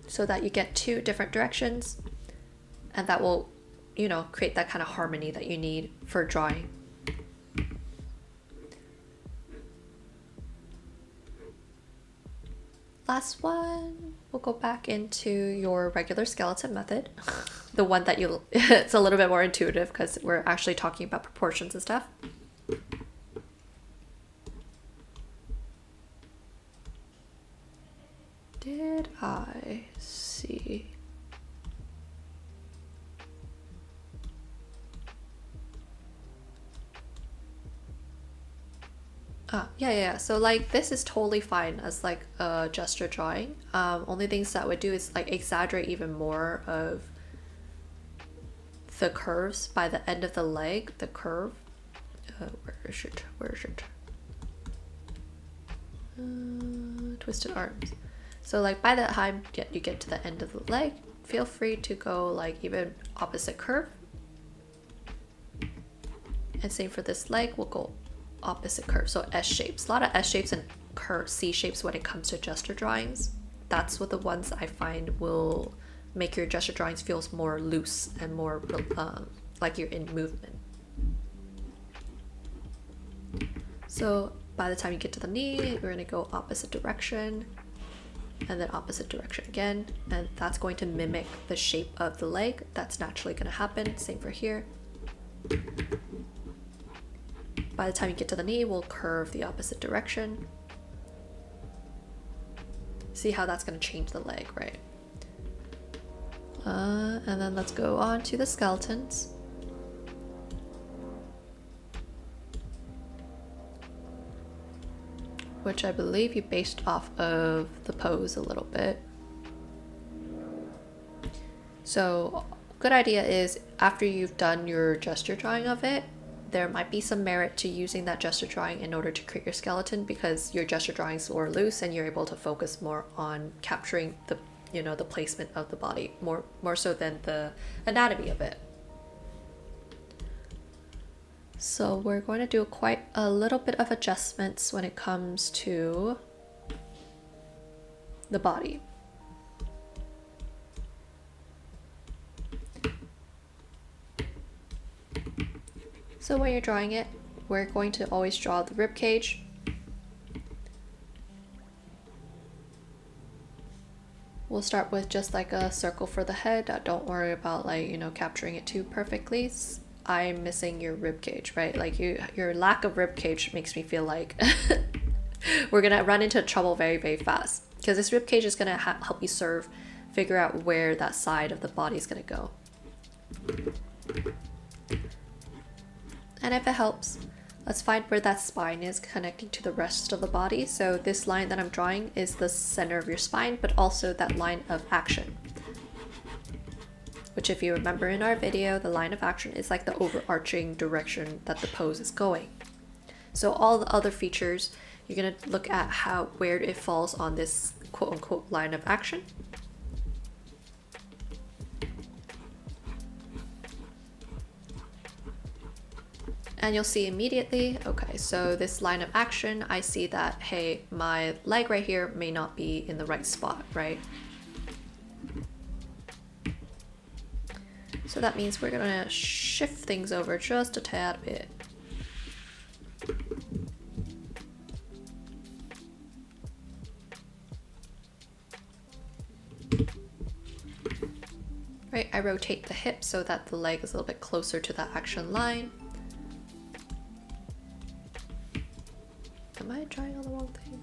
So that you get two different directions, and that will, you know, create that kind of harmony that you need for drawing. Last one, we'll go back into your regular skeleton method. The one that you'll, it's a little bit more intuitive because we're actually talking about proportions and stuff. Did I see? Yeah. So like this is totally fine as like a gesture drawing. Only things that I would do is like exaggerate even more of the curves by the end of the leg, the curve. Where is it? Twisted arms. So like by the time you get to the end of the leg, feel free to go like even opposite curve. And same for this leg, we'll go opposite curve. So S shapes, a lot of S shapes and curve C shapes when it comes to gesture drawings. That's what the ones I find will make your gesture drawings feels more loose and more like you're in movement. So by the time you get to the knee, we're gonna go opposite direction and then opposite direction again. And that's going to mimic the shape of the leg. That's naturally gonna happen. Same for here. By the time you get to the knee, we'll curve the opposite direction. See how that's gonna change the leg, right? And then let's go on to the skeletons. Which I believe you based off of the pose a little bit. So good idea is after you've done your gesture drawing of it, there might be some merit to using that gesture drawing in order to create your skeleton, because your gesture drawings are loose and you're able to focus more on capturing the, you know, the placement of the body more so than the anatomy of it. So we're going to do quite a little bit of adjustments when it comes to the body. So when you're drawing it, we're going to always draw the rib cage. We'll start with just like a circle for the head. Don't worry about like, you know, capturing it too perfectly. I'm missing your rib cage, right? Like your lack of rib cage makes me feel like we're gonna run into trouble very, very fast, because this rib cage is gonna help you figure out where that side of the body is gonna go. And if it helps, let's find where that spine is connecting to the rest of the body. So this line that I'm drawing is the center of your spine, but also that line of action. Which, if you remember in our video, the line of action is like the overarching direction that the pose is going. So all the other features, you're gonna look at where it falls on this quote unquote line of action. And you'll see immediately, okay, so this line of action, I see that, hey, my leg right here may not be in the right spot, right? So that means we're gonna shift things over just a tad bit. Right, I rotate the hip so that the leg is a little bit closer to that action line. Am I trying on the wrong thing?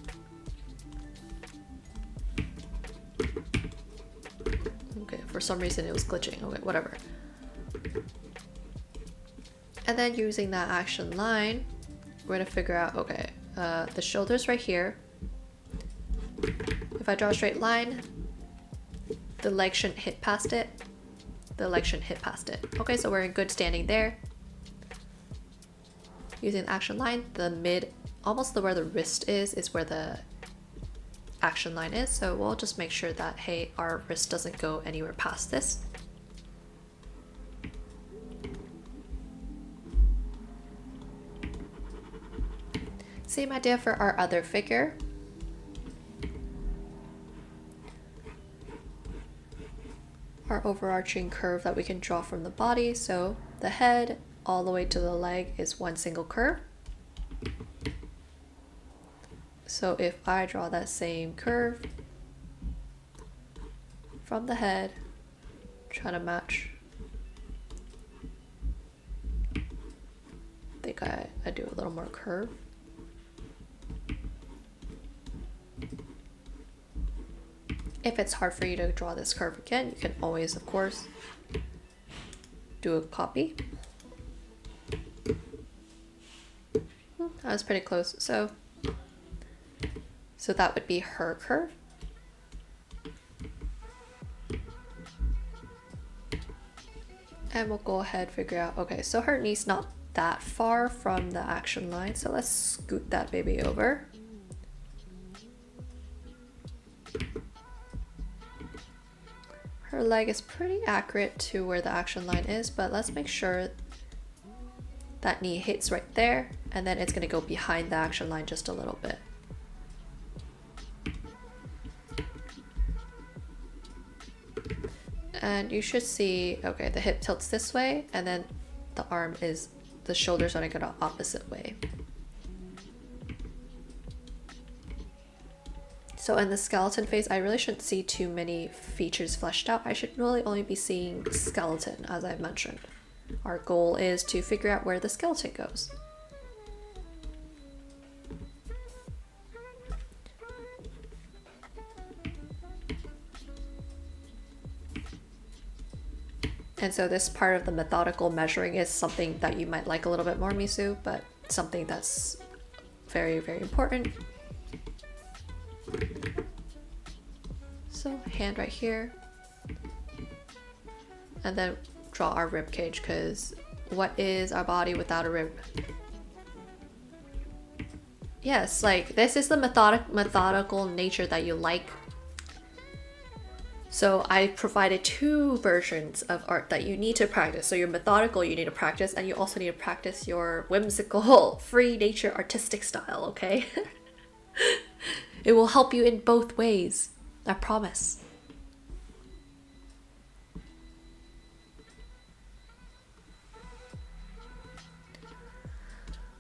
Okay, for some reason it was glitching. Okay, whatever. And then using that action line, we're gonna figure out, okay, the shoulder's right here. If I draw a straight line, the leg shouldn't hit past it. the leg shouldn't hit past it. Okay, so we're in good standing there. Using the action line, the mid, almost where the wrist is where the action line is. So we'll just make sure that, hey, our wrist doesn't go anywhere past this. Same idea for our other figure. Our overarching curve that we can draw from the body. So the head all the way to the leg is one single curve. So if I draw that same curve from the head, trying to match, I think I do a little more curve. If it's hard for you to draw this curve again, you can always, of course, do a copy. That was pretty close. So that would be her curve. And we'll go ahead and figure out, okay, so her knee's not that far from the action line. So let's scoot that baby over. Her leg is pretty accurate to where the action line is, but let's make sure that knee hits right there, and then it's going to go behind the action line just a little bit. And you should see, okay, the hip tilts this way, and then the shoulders are going to go the opposite way. So in the skeleton phase, I really shouldn't see too many features fleshed out. I should really only be seeing skeleton, as I mentioned. Our goal is to figure out where the skeleton goes. And so this part of the methodical measuring is something that you might like a little bit more, Misu, but something that's very, very important. So hand right here, and then draw our rib cage, because what is our body without a rib? Yes, like this is the methodical nature that you like. So I provided two versions of art that you need to practice. So you're methodical, you need to practice, and you also need to practice your whimsical, free nature artistic style, okay? It will help you in both ways. I promise.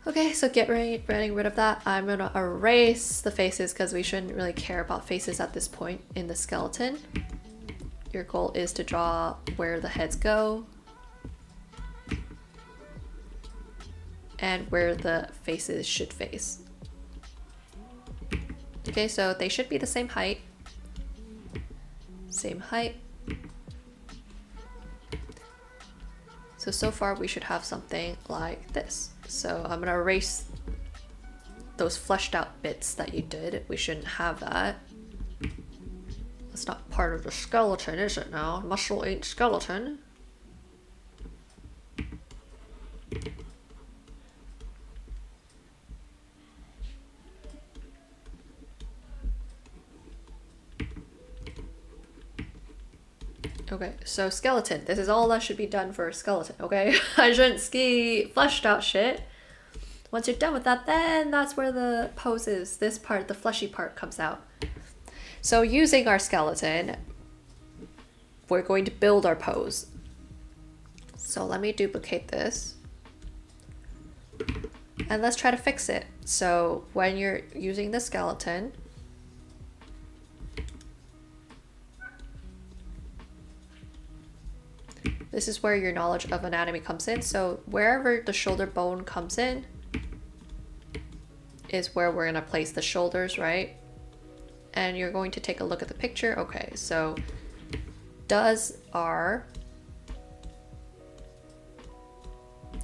Okay, so getting rid of that. I'm gonna erase the faces because we shouldn't really care about faces at this point in the skeleton. Your goal is to draw where the heads go and where the faces should face. Okay, so they should be the same height. Same height. So far we should have something like this. So I'm gonna erase those fleshed out bits that you did. We shouldn't have that. That's not part of the skeleton, is it now? Muscle ain't skeleton. Okay, so skeleton. This is all that should be done for a skeleton, okay? I shouldn't ski fleshed out shit. Once you're done with that, then that's where the pose is. This part, the fleshy part, comes out. So using our skeleton, we're going to build our pose. So let me duplicate this. And let's try to fix it. So when you're using the skeleton, this is where your knowledge of anatomy comes in. So wherever the shoulder bone comes in is where we're gonna place the shoulders, right? And you're going to take a look at the picture. Okay, so does our...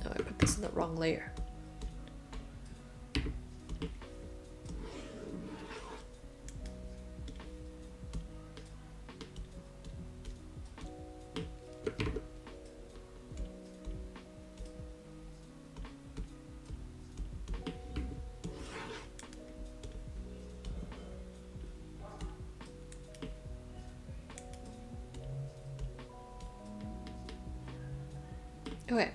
Oh, I put this in the wrong layer. Okay,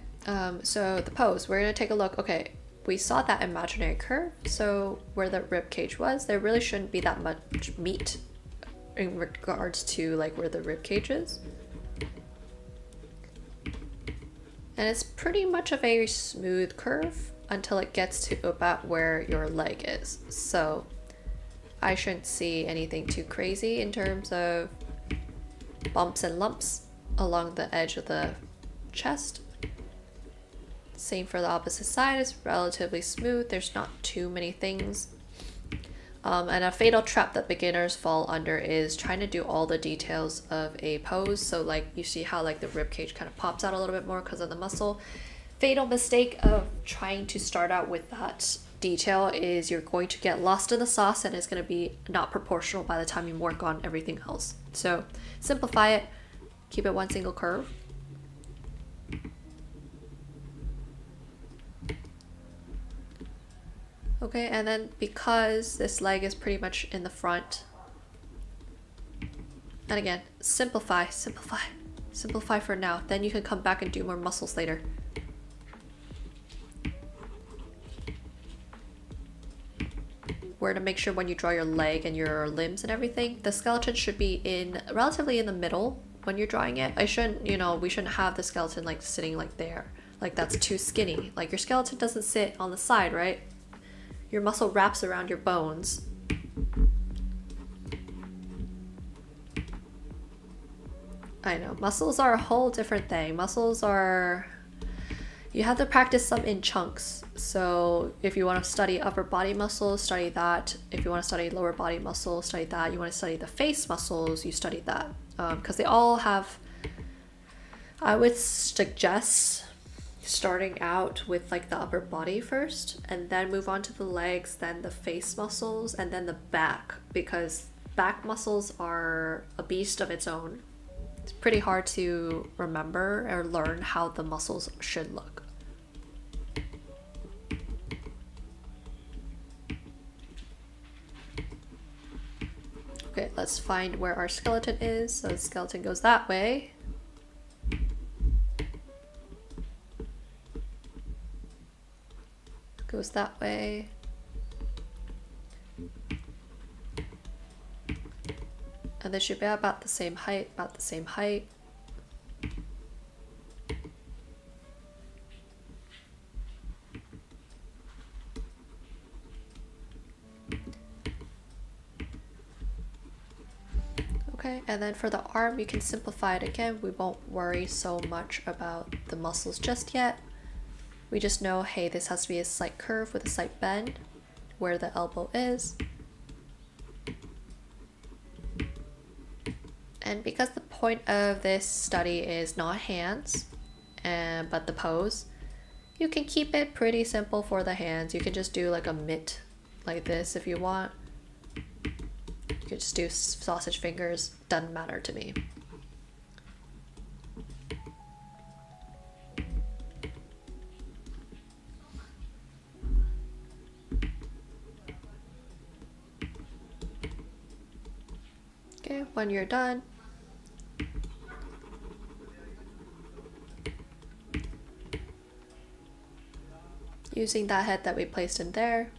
so the pose, we're gonna take a look. Okay, we saw that imaginary curve, so where the rib cage was, there really shouldn't be that much meat in regards to like where the rib cage is. And it's pretty much a very smooth curve until it gets to about where your leg is. So I shouldn't see anything too crazy in terms of bumps and lumps along the edge of the chest. Same for the opposite side, it's relatively smooth. There's not too many things. And a fatal trap that beginners fall under is trying to do all the details of a pose. So like you see how like the rib cage kind of pops out a little bit more because of the muscle. Fatal mistake of trying to start out with that detail is you're going to get lost in the sauce and it's going to be not proportional by the time you work on everything else. So simplify it, keep it one single curve. Okay, and then because this leg is pretty much in the front, and again, simplify for now. Then you can come back and do more muscles later. Where to make sure when you draw your leg and your limbs and everything, the skeleton should be relatively in the middle when you're drawing it. We shouldn't have the skeleton like sitting like there. Like that's too skinny. Like your skeleton doesn't sit on the side, right? Your muscle wraps around your bones. I know, muscles are a whole different thing. You have to practice them in chunks. So if you want to study upper body muscles, study that. If you want to study lower body muscles, study that. You want to study the face muscles, you study that. Because they all have, I would suggest starting out with like the upper body first and then move on to the legs, then the face muscles, and then the back, because back muscles are a beast of its own. It's pretty hard to remember or learn how the muscles should look. Okay, let's find where our skeleton is. So the skeleton goes that way. Goes that way. And they should be about the same height, Okay, and then for the arm, you can simplify it again. We won't worry so much about the muscles just yet. We just know, hey, this has to be a slight curve with a slight bend where the elbow is. And because the point of this study is not hands, but the pose, you can keep it pretty simple for the hands. You can just do like a mitt like this if you want. You could just do sausage fingers, doesn't matter to me. Okay, when you're done, using that head that we placed in there,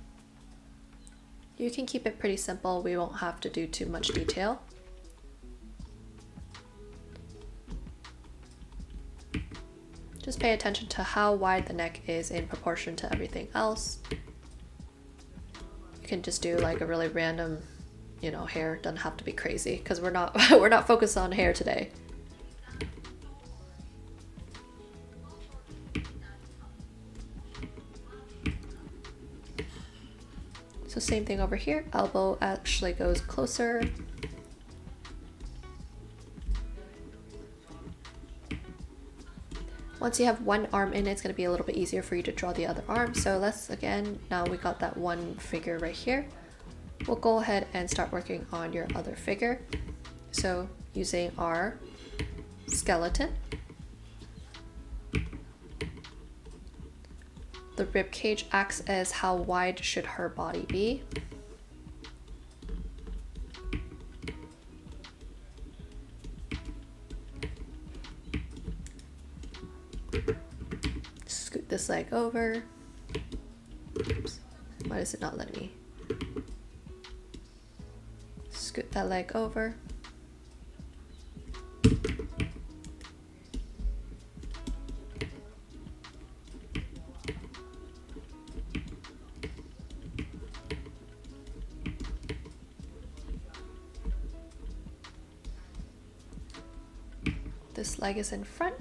you can keep it pretty simple. We won't have to do too much detail. Just pay attention to how wide the neck is in proportion to everything else. You can just do like a really random, hair. Doesn't have to be crazy because we're not we're not focused on hair today. So same thing over here. Elbow actually goes closer. Once you have one arm in, it's going to be a little bit easier for you to draw the other arm. So now we got that one figure right here. We'll go ahead and start working on your other figure. So using our skeleton, the rib cage acts as how wide should her body be. this leg over. Oops. Why is it not letting me? Scoot that leg over. This leg is in front.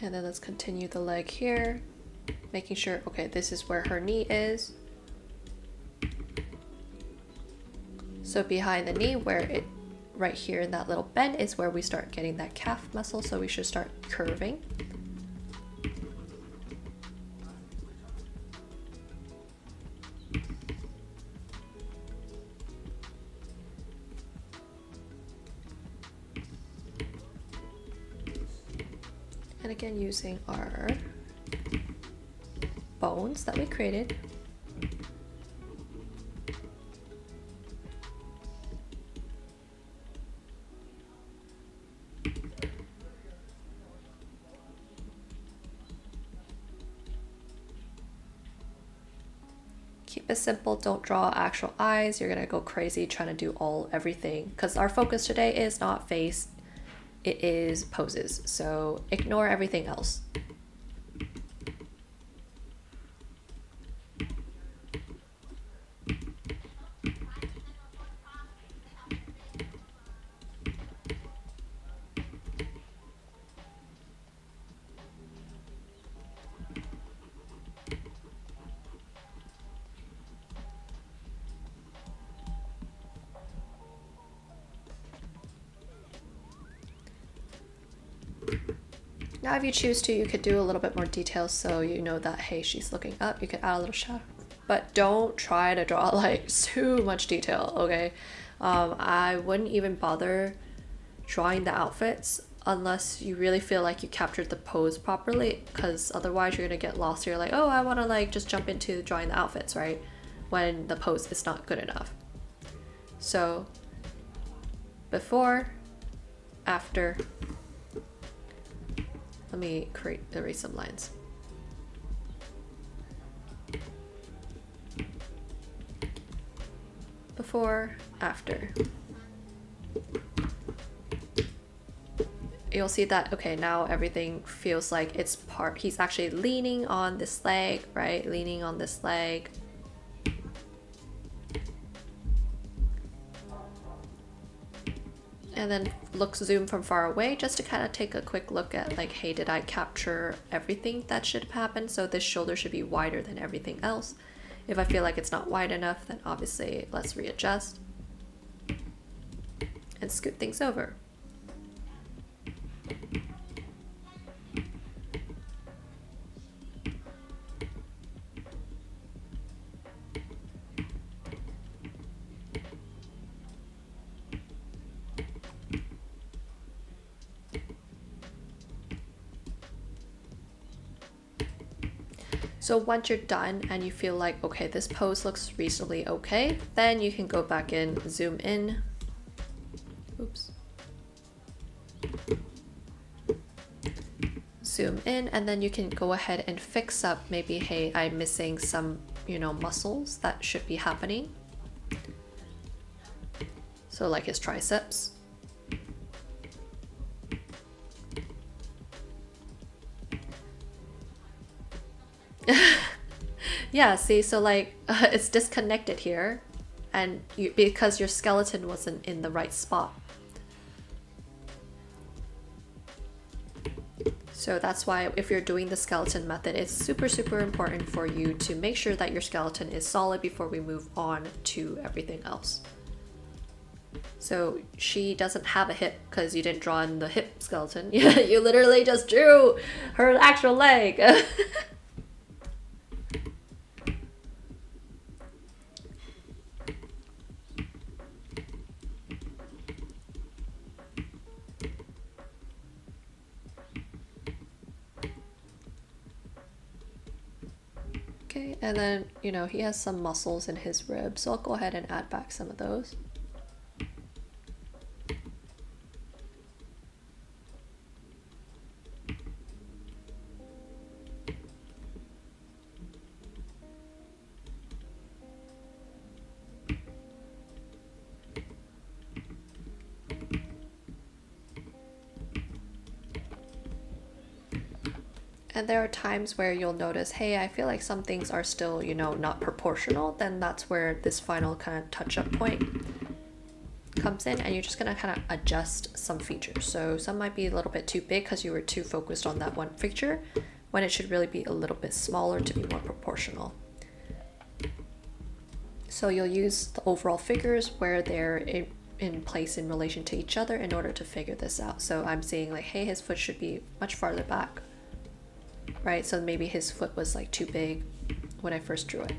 And then let's continue the leg here, making sure, okay, this is where her knee is. So behind the knee, where it, right here in that little bend is where we start getting that calf muscle, so we should start curving. And again, using our bones that we created. Keep it simple, don't draw actual eyes. You're gonna go crazy trying to do everything, because our focus today is not face, it is poses. So ignore everything else. Now if you choose to, you could do a little bit more detail so you know that, hey, she's looking up. You could add a little shadow, but don't try to draw like too much detail, okay? I wouldn't even bother drawing the outfits unless you really feel like you captured the pose properly, because otherwise you're gonna get lost. You're like, oh, I want to like just jump into drawing the outfits, right? When the pose is not good enough. So before, after. Let me erase some lines. Before, after. You'll see that, okay, now everything feels like it's he's actually leaning on this leg, right? Leaning on this leg. And then zoom from far away just to kind of take a quick look at like, hey, did I capture everything that should happen? So this shoulder should be wider than everything else. If I feel like it's not wide enough, then obviously let's readjust and scoot things over. So once you're done and you feel like, okay, this pose looks reasonably okay, then you can go back in, zoom in. Oops. Zoom in, and then you can go ahead and fix up maybe, hey, I'm missing some, muscles that should be happening. So like his triceps. Yeah, see, so like it's disconnected here, and because your skeleton wasn't in the right spot. So that's why if you're doing the skeleton method, it's super, super important for you to make sure that your skeleton is solid before we move on to everything else. So she doesn't have a hip because you didn't draw in the hip skeleton. You literally just drew her actual leg. Okay, and then, you know, he has some muscles in his ribs, so I'll go ahead and add back some of those. And there are times where you'll notice, hey, I feel like some things are still, you know, not proportional. Then that's where this final kind of touch-up point comes in, and you're just gonna kind of adjust some features. So some might be a little bit too big because you were too focused on that one feature, when it should really be a little bit smaller to be more proportional. So you'll use the overall figures where they're in place in relation to each other in order to figure this out. So I'm seeing like, hey, his foot should be much farther back, right? So maybe his foot was like too big when I first drew it.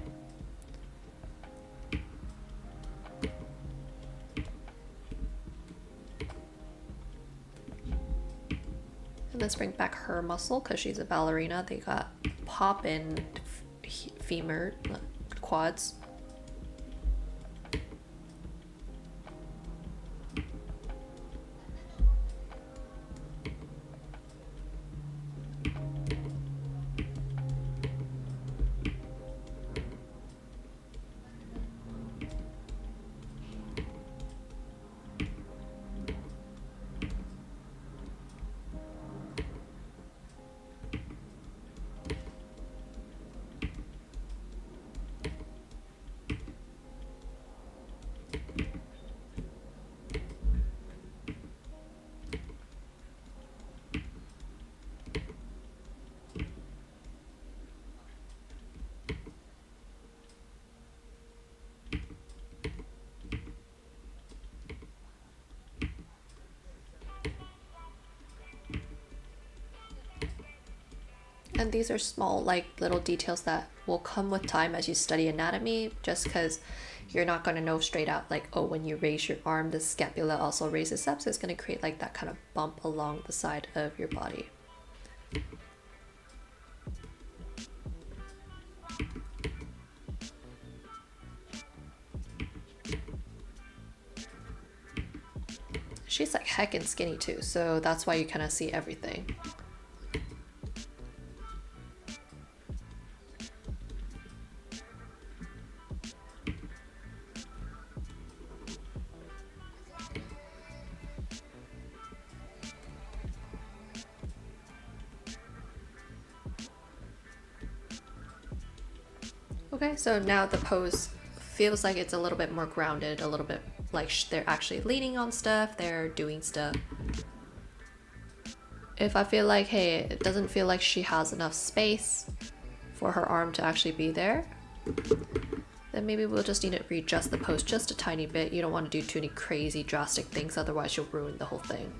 And let's bring back her muscle because she's a ballerina. They got pop in femur, quads. And these are small, like little details that will come with time as you study anatomy, just because you're not going to know straight out, like, oh, when you raise your arm, the scapula also raises up. So it's going to create like that kind of bump along the side of your body. She's like heckin' skinny too, so that's why you kind of see everything. Okay, so now the pose feels like it's a little bit more grounded, a little bit like they're actually leaning on stuff, they're doing stuff. If I feel like, hey, it doesn't feel like she has enough space for her arm to actually be there, then maybe we'll just need to readjust the pose just a tiny bit. You don't want to do too many crazy drastic things, otherwise you'll ruin the whole thing.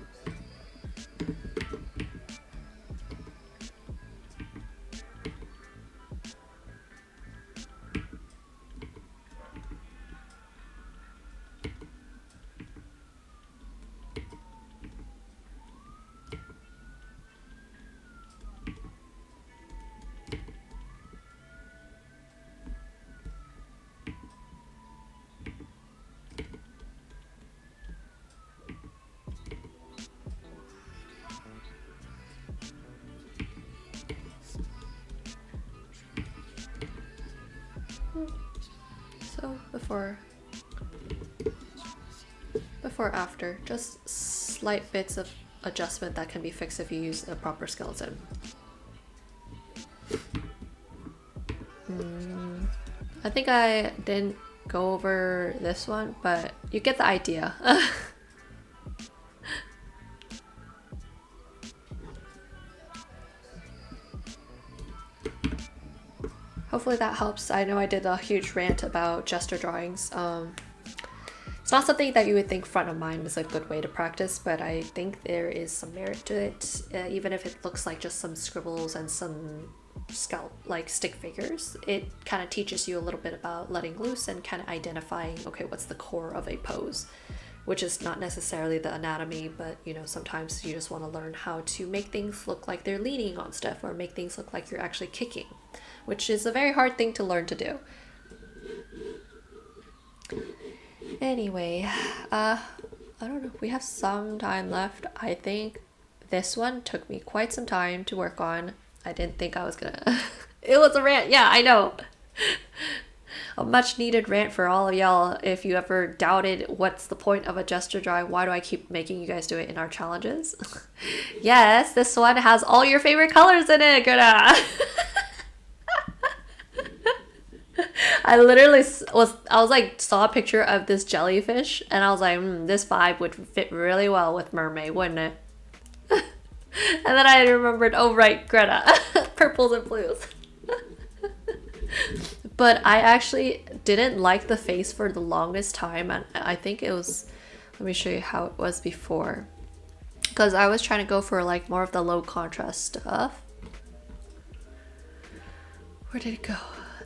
So before after, just slight bits of adjustment that can be fixed if you use a proper skeleton. I think I didn't go over this one, but you get the idea. Hopefully that helps. I know I did a huge rant about gesture drawings. It's not something that you would think front of mind is a good way to practice, but I think there is some merit to it, even if it looks like just some scribbles and some like stick figures. It kind of teaches you a little bit about letting loose and kind of identifying, okay, what's the core of a pose. which is not necessarily the anatomy, but you know, sometimes you just want to learn how to make things look like they're leaning on stuff or make things look like you're actually kicking, which is a very hard thing to learn to do. Anyway, I don't know, we have some time left. I think this one took me quite some time to work on. I didn't think I was gonna it was a rant, yeah, I know. A much needed rant for all of y'all. If you ever doubted what's the point of a gesture drawing, why do I keep making you guys do it in our challenges? Yes, this one has all your favorite colors in it, Greta. I literally was like, saw a picture of this jellyfish and I was like, this vibe would fit really well with mermaid, wouldn't it? And then I remembered, oh right, Greta, purples and blues. But I actually didn't like the face for the longest time, and I think it was, let me show you how it was before, because I was trying to go for like more of the low contrast stuff. Where did it go?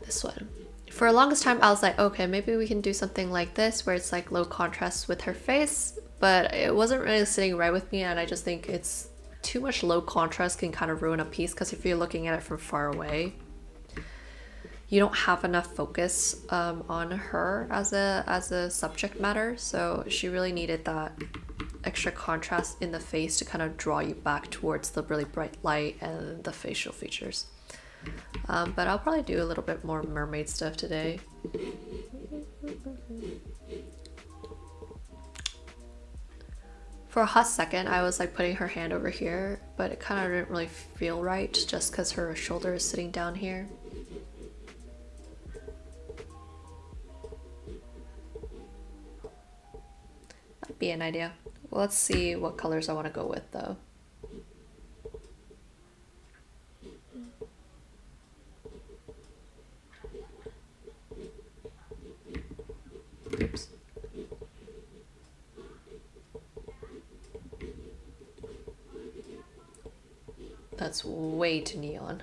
This one. For the longest time I was like, okay, maybe we can do something like this where it's like low contrast with her face, but it wasn't really sitting right with me, and I just think it's too much low contrast can kind of ruin a piece, because if you're looking at it from far away, you don't have enough focus on her as a subject matter. So she really needed that extra contrast in the face to kind of draw you back towards the really bright light and the facial features. But I'll probably do a little bit more mermaid stuff today. For a hot second, I was like putting her hand over here, but it kind of didn't really feel right just because her shoulder is sitting down here. That'd be an idea. Well, let's see what colors I want to go with though. Oops. That's way too neon.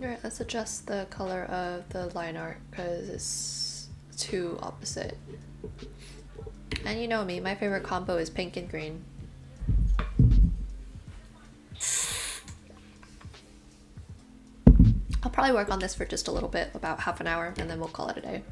Alright, let's adjust the color of the line art because it's too opposite. And you know me, my favorite combo is pink and green. I'll probably work on this for just a little bit, about half an hour, and then we'll call it a day.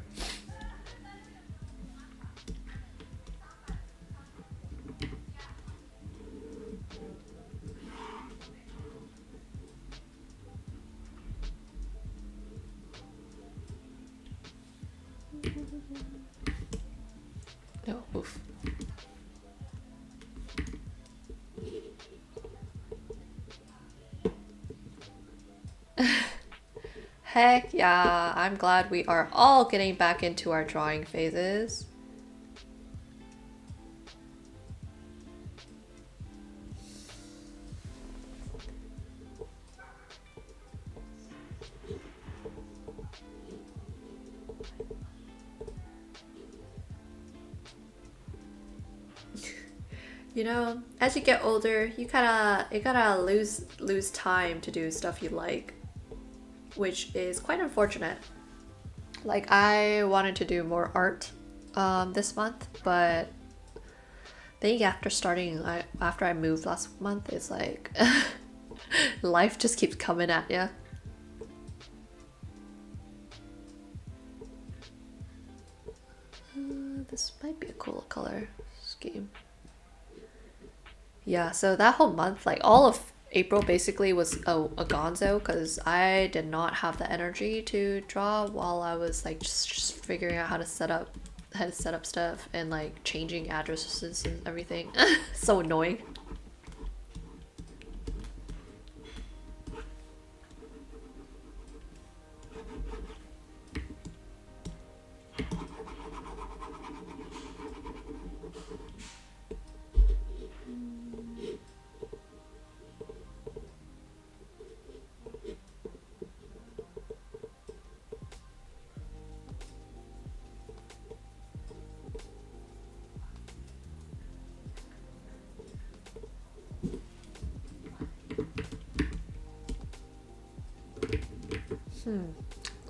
No, oof. Heck yeah, I'm glad we are all getting back into our drawing phases. You know, as you get older, you gotta lose time to do stuff you like, which is quite unfortunate. Like, I wanted to do more art this month, but I think after I moved last month, it's like life just keeps coming at you. This might be a cool color scheme. Yeah, so that whole month, like all of April basically was a gonzo because I did not have the energy to draw while I was like just figuring out how to set up stuff and like changing addresses and everything. So annoying.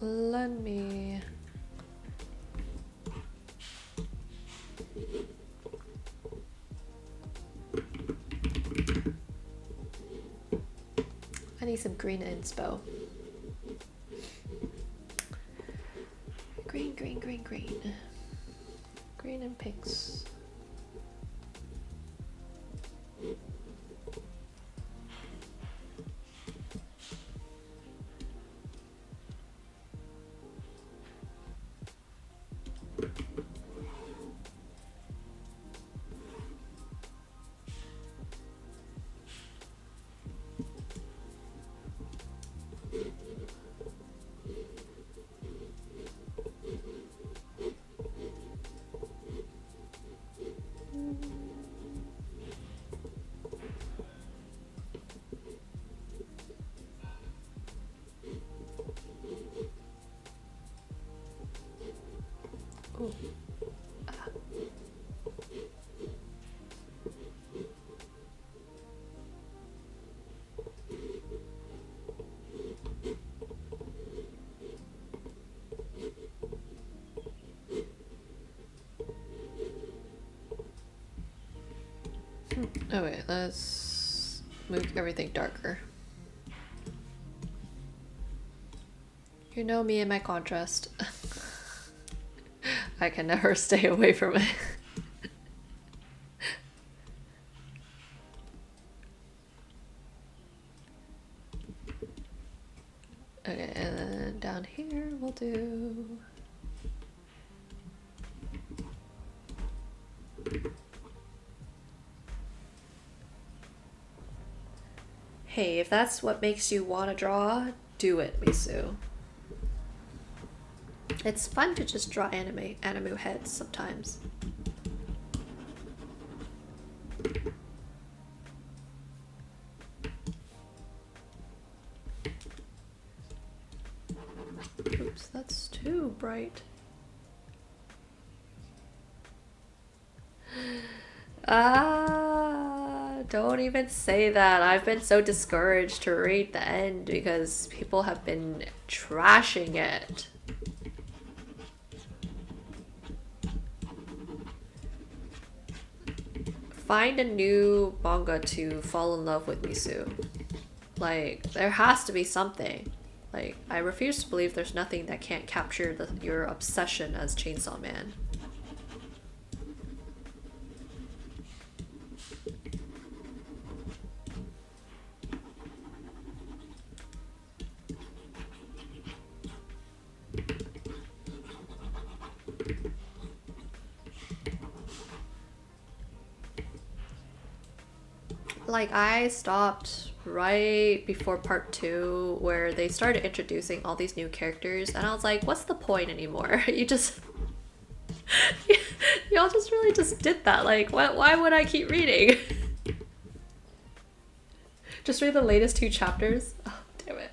Let me... I need some green inspo. Green, green, green, green. Green and pinks. Ooh. Ah. Oh wait, let's move everything darker. You know me and my contrast. I can never stay away from it. Okay, and then down here we'll do... Hey, if that's what makes you want to draw, do it, Misu. It's fun to just draw anime heads sometimes. Oops, that's too bright. Don't even say that. I've been so discouraged to read the end because people have been trashing it. Find a new manga to fall in love with, Misu. Like, there has to be something. Like, I refuse to believe there's nothing that can't capture your obsession as Chainsaw Man. Like, I stopped right before part 2 where they started introducing all these new characters and I was like, what's the point anymore? You just... Y'all just really just did that. Like, why would I keep reading? Just read the latest 2 chapters? Oh, damn it.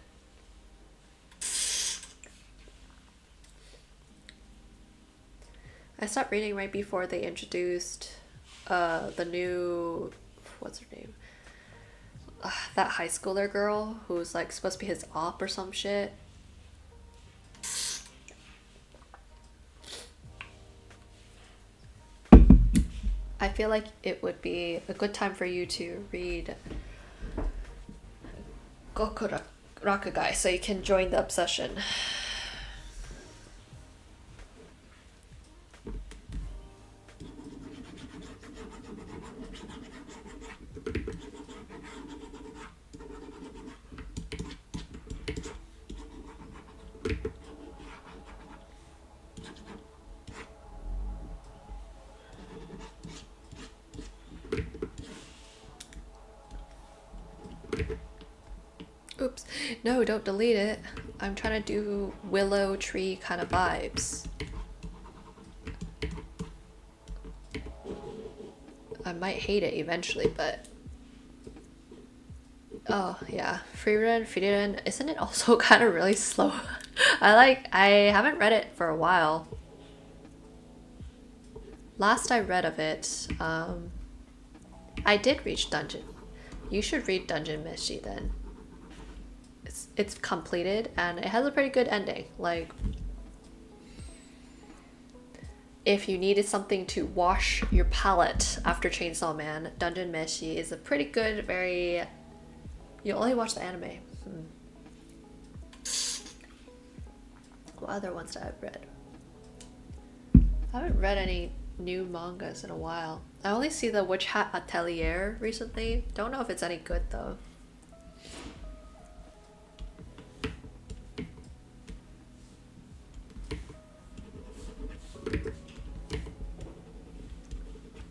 I stopped reading right before they introduced the new... What's her name? That high schooler girl who's like supposed to be his op or some shit. I feel like it would be a good time for you to read Goku Rakugai so you can join the obsession. Oops. No, don't delete it. I'm trying to do willow tree kind of vibes. I might hate it eventually, but... Oh, yeah. Frieren, isn't it also kind of really slow? I haven't read it for a while. Last I read of it, I did reach Dungeon. You should read Dungeon Meshi then. it's completed and it has a pretty good ending. Like, if you needed something to wash your palate after Chainsaw Man, Dungeon Meshi is a pretty good, very... You only watch the anime. What other ones that I've read? I haven't read any new mangas in a while. I only see the Witch Hat Atelier recently. Don't know if it's any good though.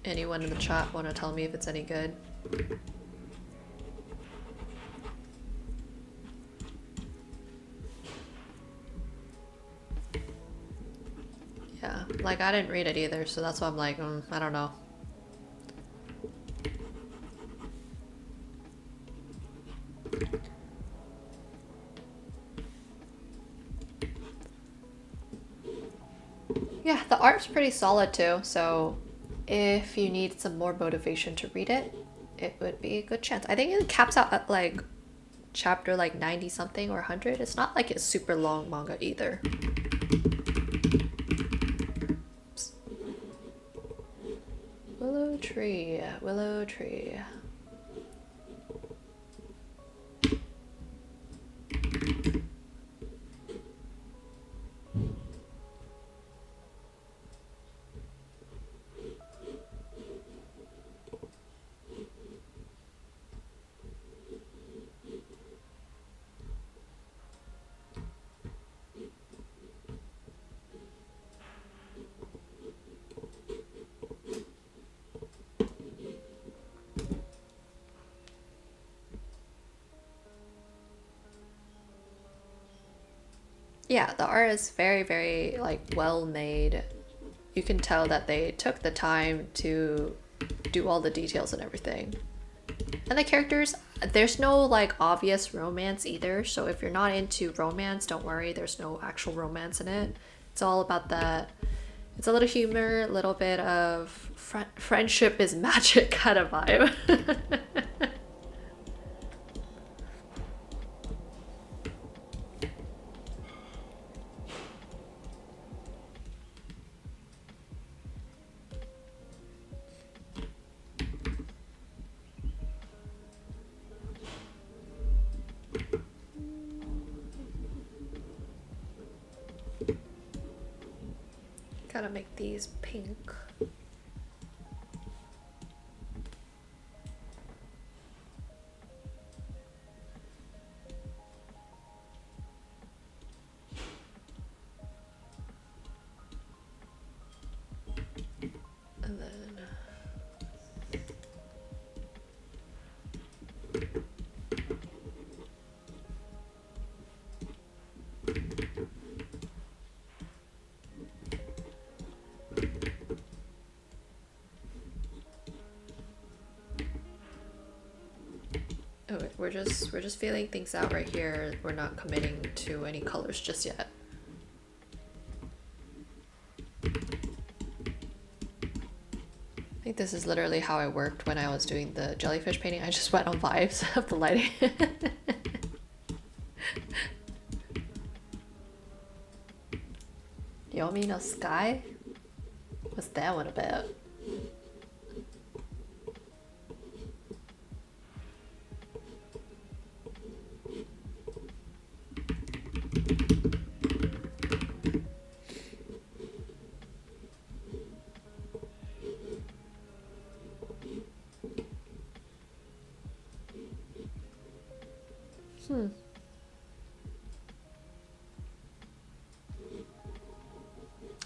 Anyone in the chat want to tell me if it's any good? Yeah, like I didn't read it either, so that's why I'm like, I don't know. Yeah, the art's pretty solid too, so if you need some more motivation to read it, it would be a good chance. I think it caps out at like chapter like 90 something or 100. It's not like it's super long manga either. Oops. Willow tree, willow tree. Yeah, the art is very, very like well made. You can tell that they took the time to do all the details and everything. And the characters, there's no like obvious romance either. So if you're not into romance, don't worry, there's no actual romance in it. It's all about the, it's a little humor, a little bit of friendship is magic kind of vibe. Gotta make these pink. And then oh, wait, we're just feeling things out right here. We're not committing to any colors just yet. I think this is literally how I worked when I was doing the jellyfish painting. I just went on vibes of the lighting. Yomi no Sky? What's that one about?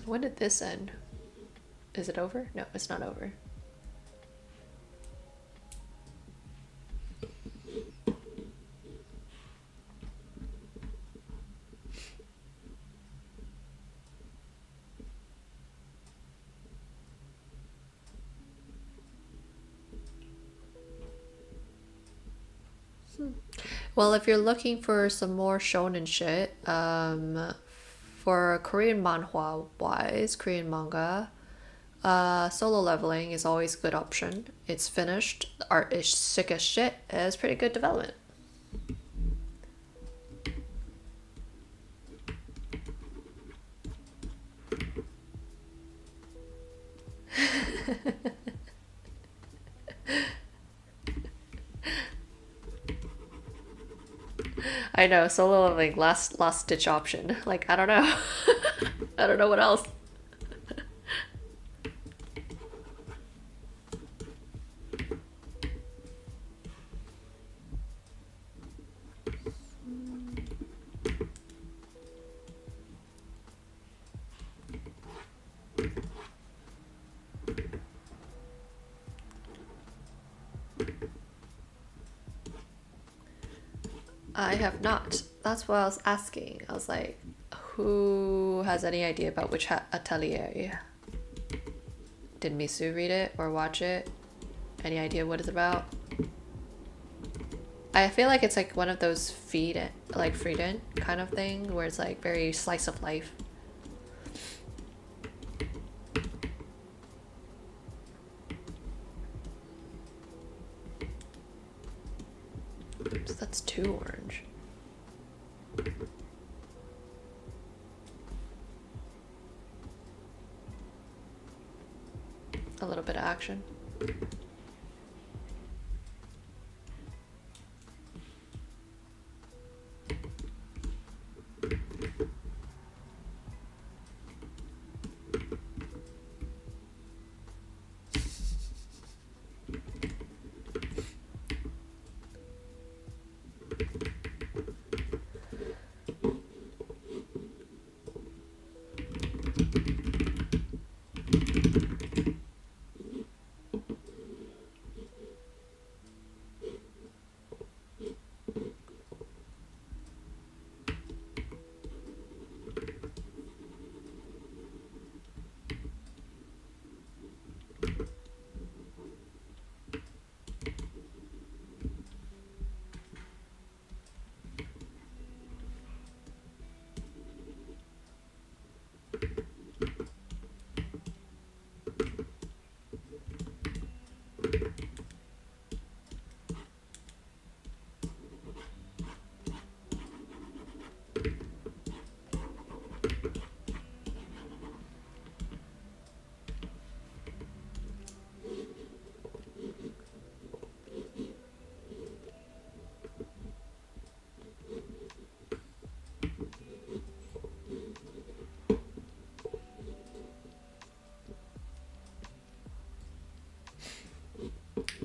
When did this end? Is it over? No, it's not over. Well, if you're looking for some more shonen shit, for Korean manhwa wise, Korean manga, Solo Leveling is always a good option. It's finished, the art is sick as shit, it's pretty good development. I know, solo leveling, last ditch option. Like, I don't know. I don't know what else. I have not. That's what I was asking. I was like, who has any idea about which atelier? Did Misu read it or watch it? Any idea what it's about? I feel like it's like one of those like Frieden kind of thing, where it's like very slice of life. Oops, that's too orange. A little bit of action.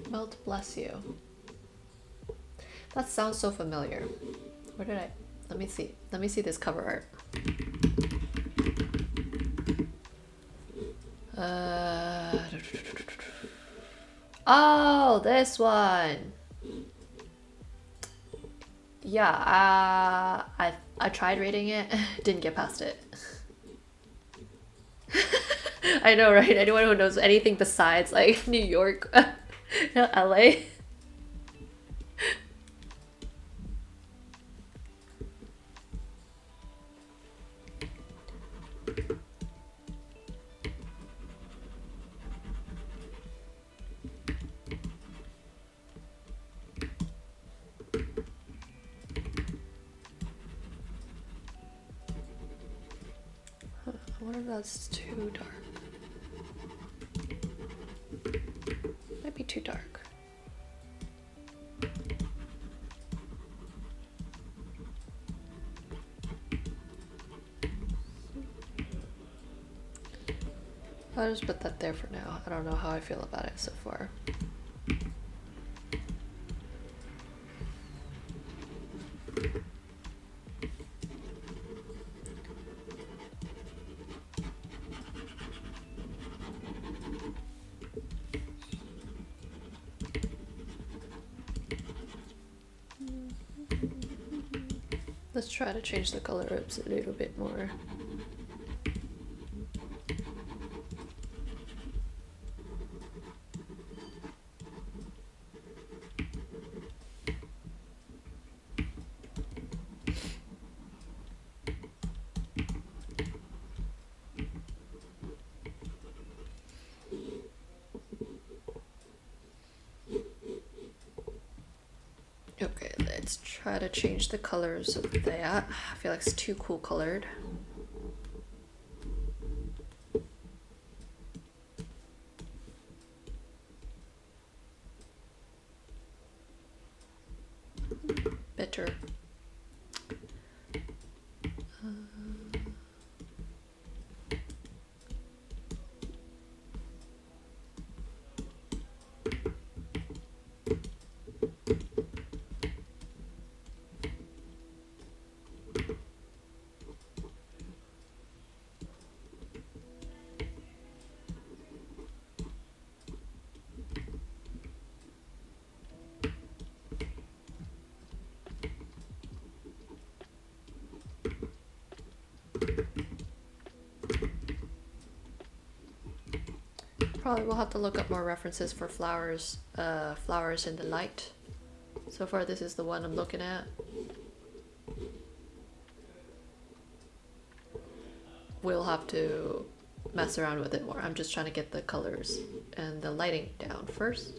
Melt bless you. That sounds so familiar. Where did I? Let me see. Let me see this cover art. Oh, this one. Yeah, I tried reading it, didn't get past it. I know, right? Anyone who knows anything besides like New York, LA. I wonder if that's too dark. Might be too dark. I'll just put that there for now. I don't know how I feel about it so far. Let's try to change the color ups a little bit more. Okay, let's try to change the colors of that. I feel like it's too cool colored. Bitter. Probably will have to look up more references for flowers, flowers in the light. So far this is the one I'm looking at. We'll have to mess around with it more. I'm just trying to get the colors and the lighting down first.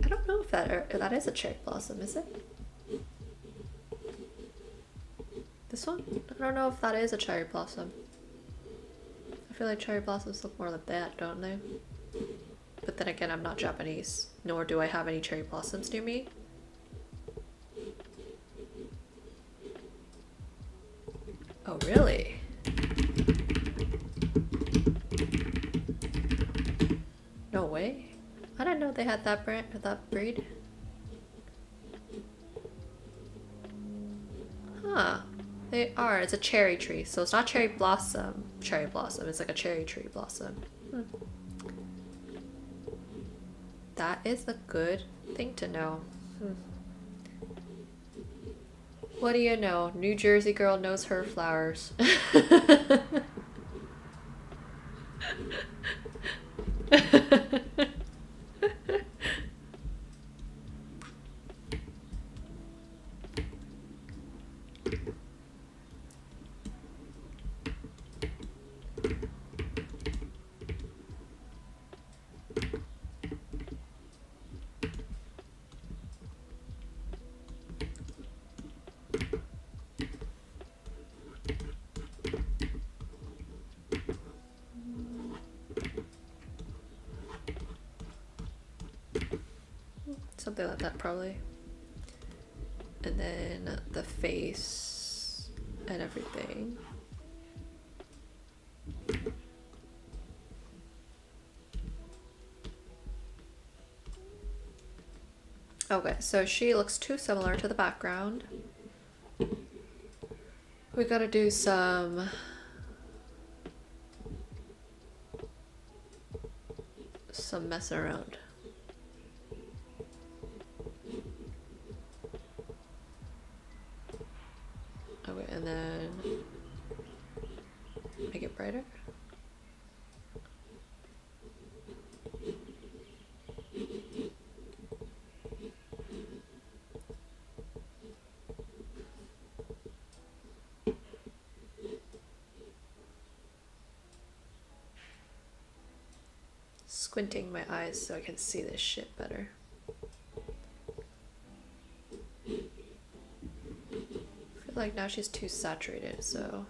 I don't know if that is a cherry blossom, is it? This one? I don't know if that is a cherry blossom. I feel like cherry blossoms look more like that, don't they? But then again, I'm not Japanese, nor do I have any cherry blossoms near me. Oh, really? No way. I didn't know they had that breed. Huh. They are. It's a cherry tree, so it's not cherry blossom. Cherry blossom. It's like a cherry tree blossom. That is a good thing to know. What do you know? New Jersey girl knows her flowers. Something like that, probably. And then the face and everything. Okay, so she looks too similar to the background. We gotta do some messing around. Okay, and then make it brighter. Squinting my eyes so I can see this shit better. I feel like now she's too saturated, so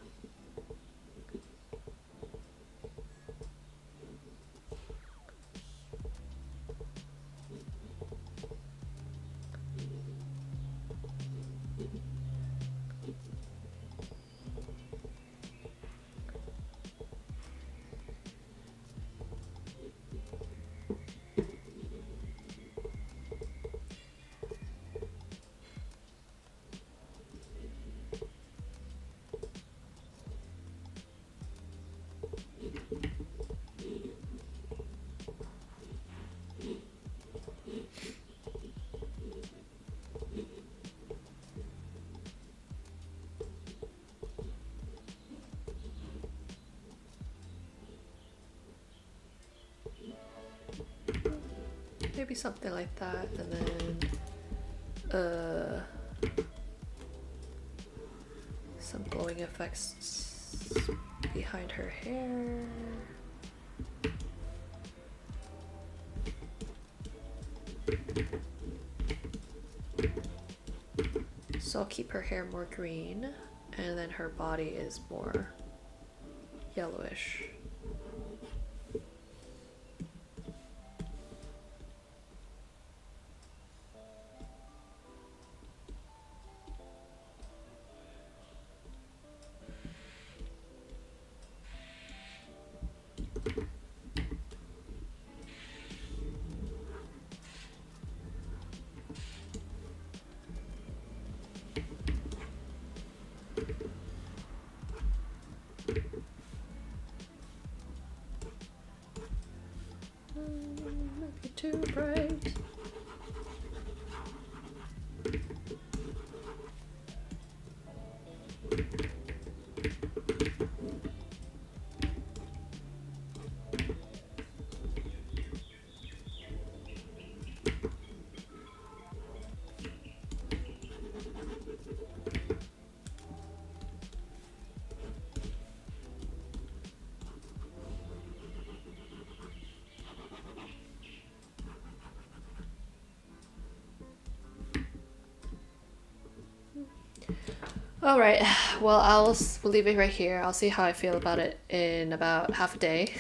maybe something like that, and then some glowing effects behind her hair. So I'll keep her hair more green, and then her body is more yellowish. All right. Well, we'll leave it right here. I'll see how I feel about it in about half a day.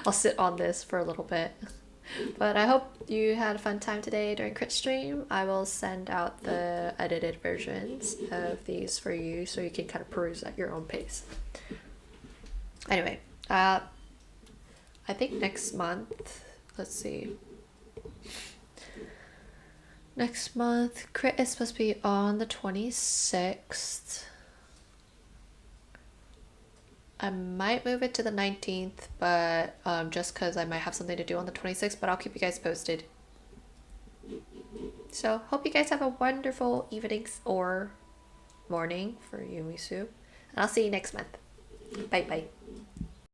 I'll sit on this for a little bit. But I hope you had a fun time today during Crit Stream. I will send out the edited versions of these for you so you can kind of peruse at your own pace. Anyway, I think next month, let's see. Next month, Crit is supposed to be on the 26th. I might move it to the 19th, but just because I might have something to do on the 26th, but I'll keep you guys posted. So, hope you guys have a wonderful evening or morning for Yumisu. And I'll see you next month. Bye bye.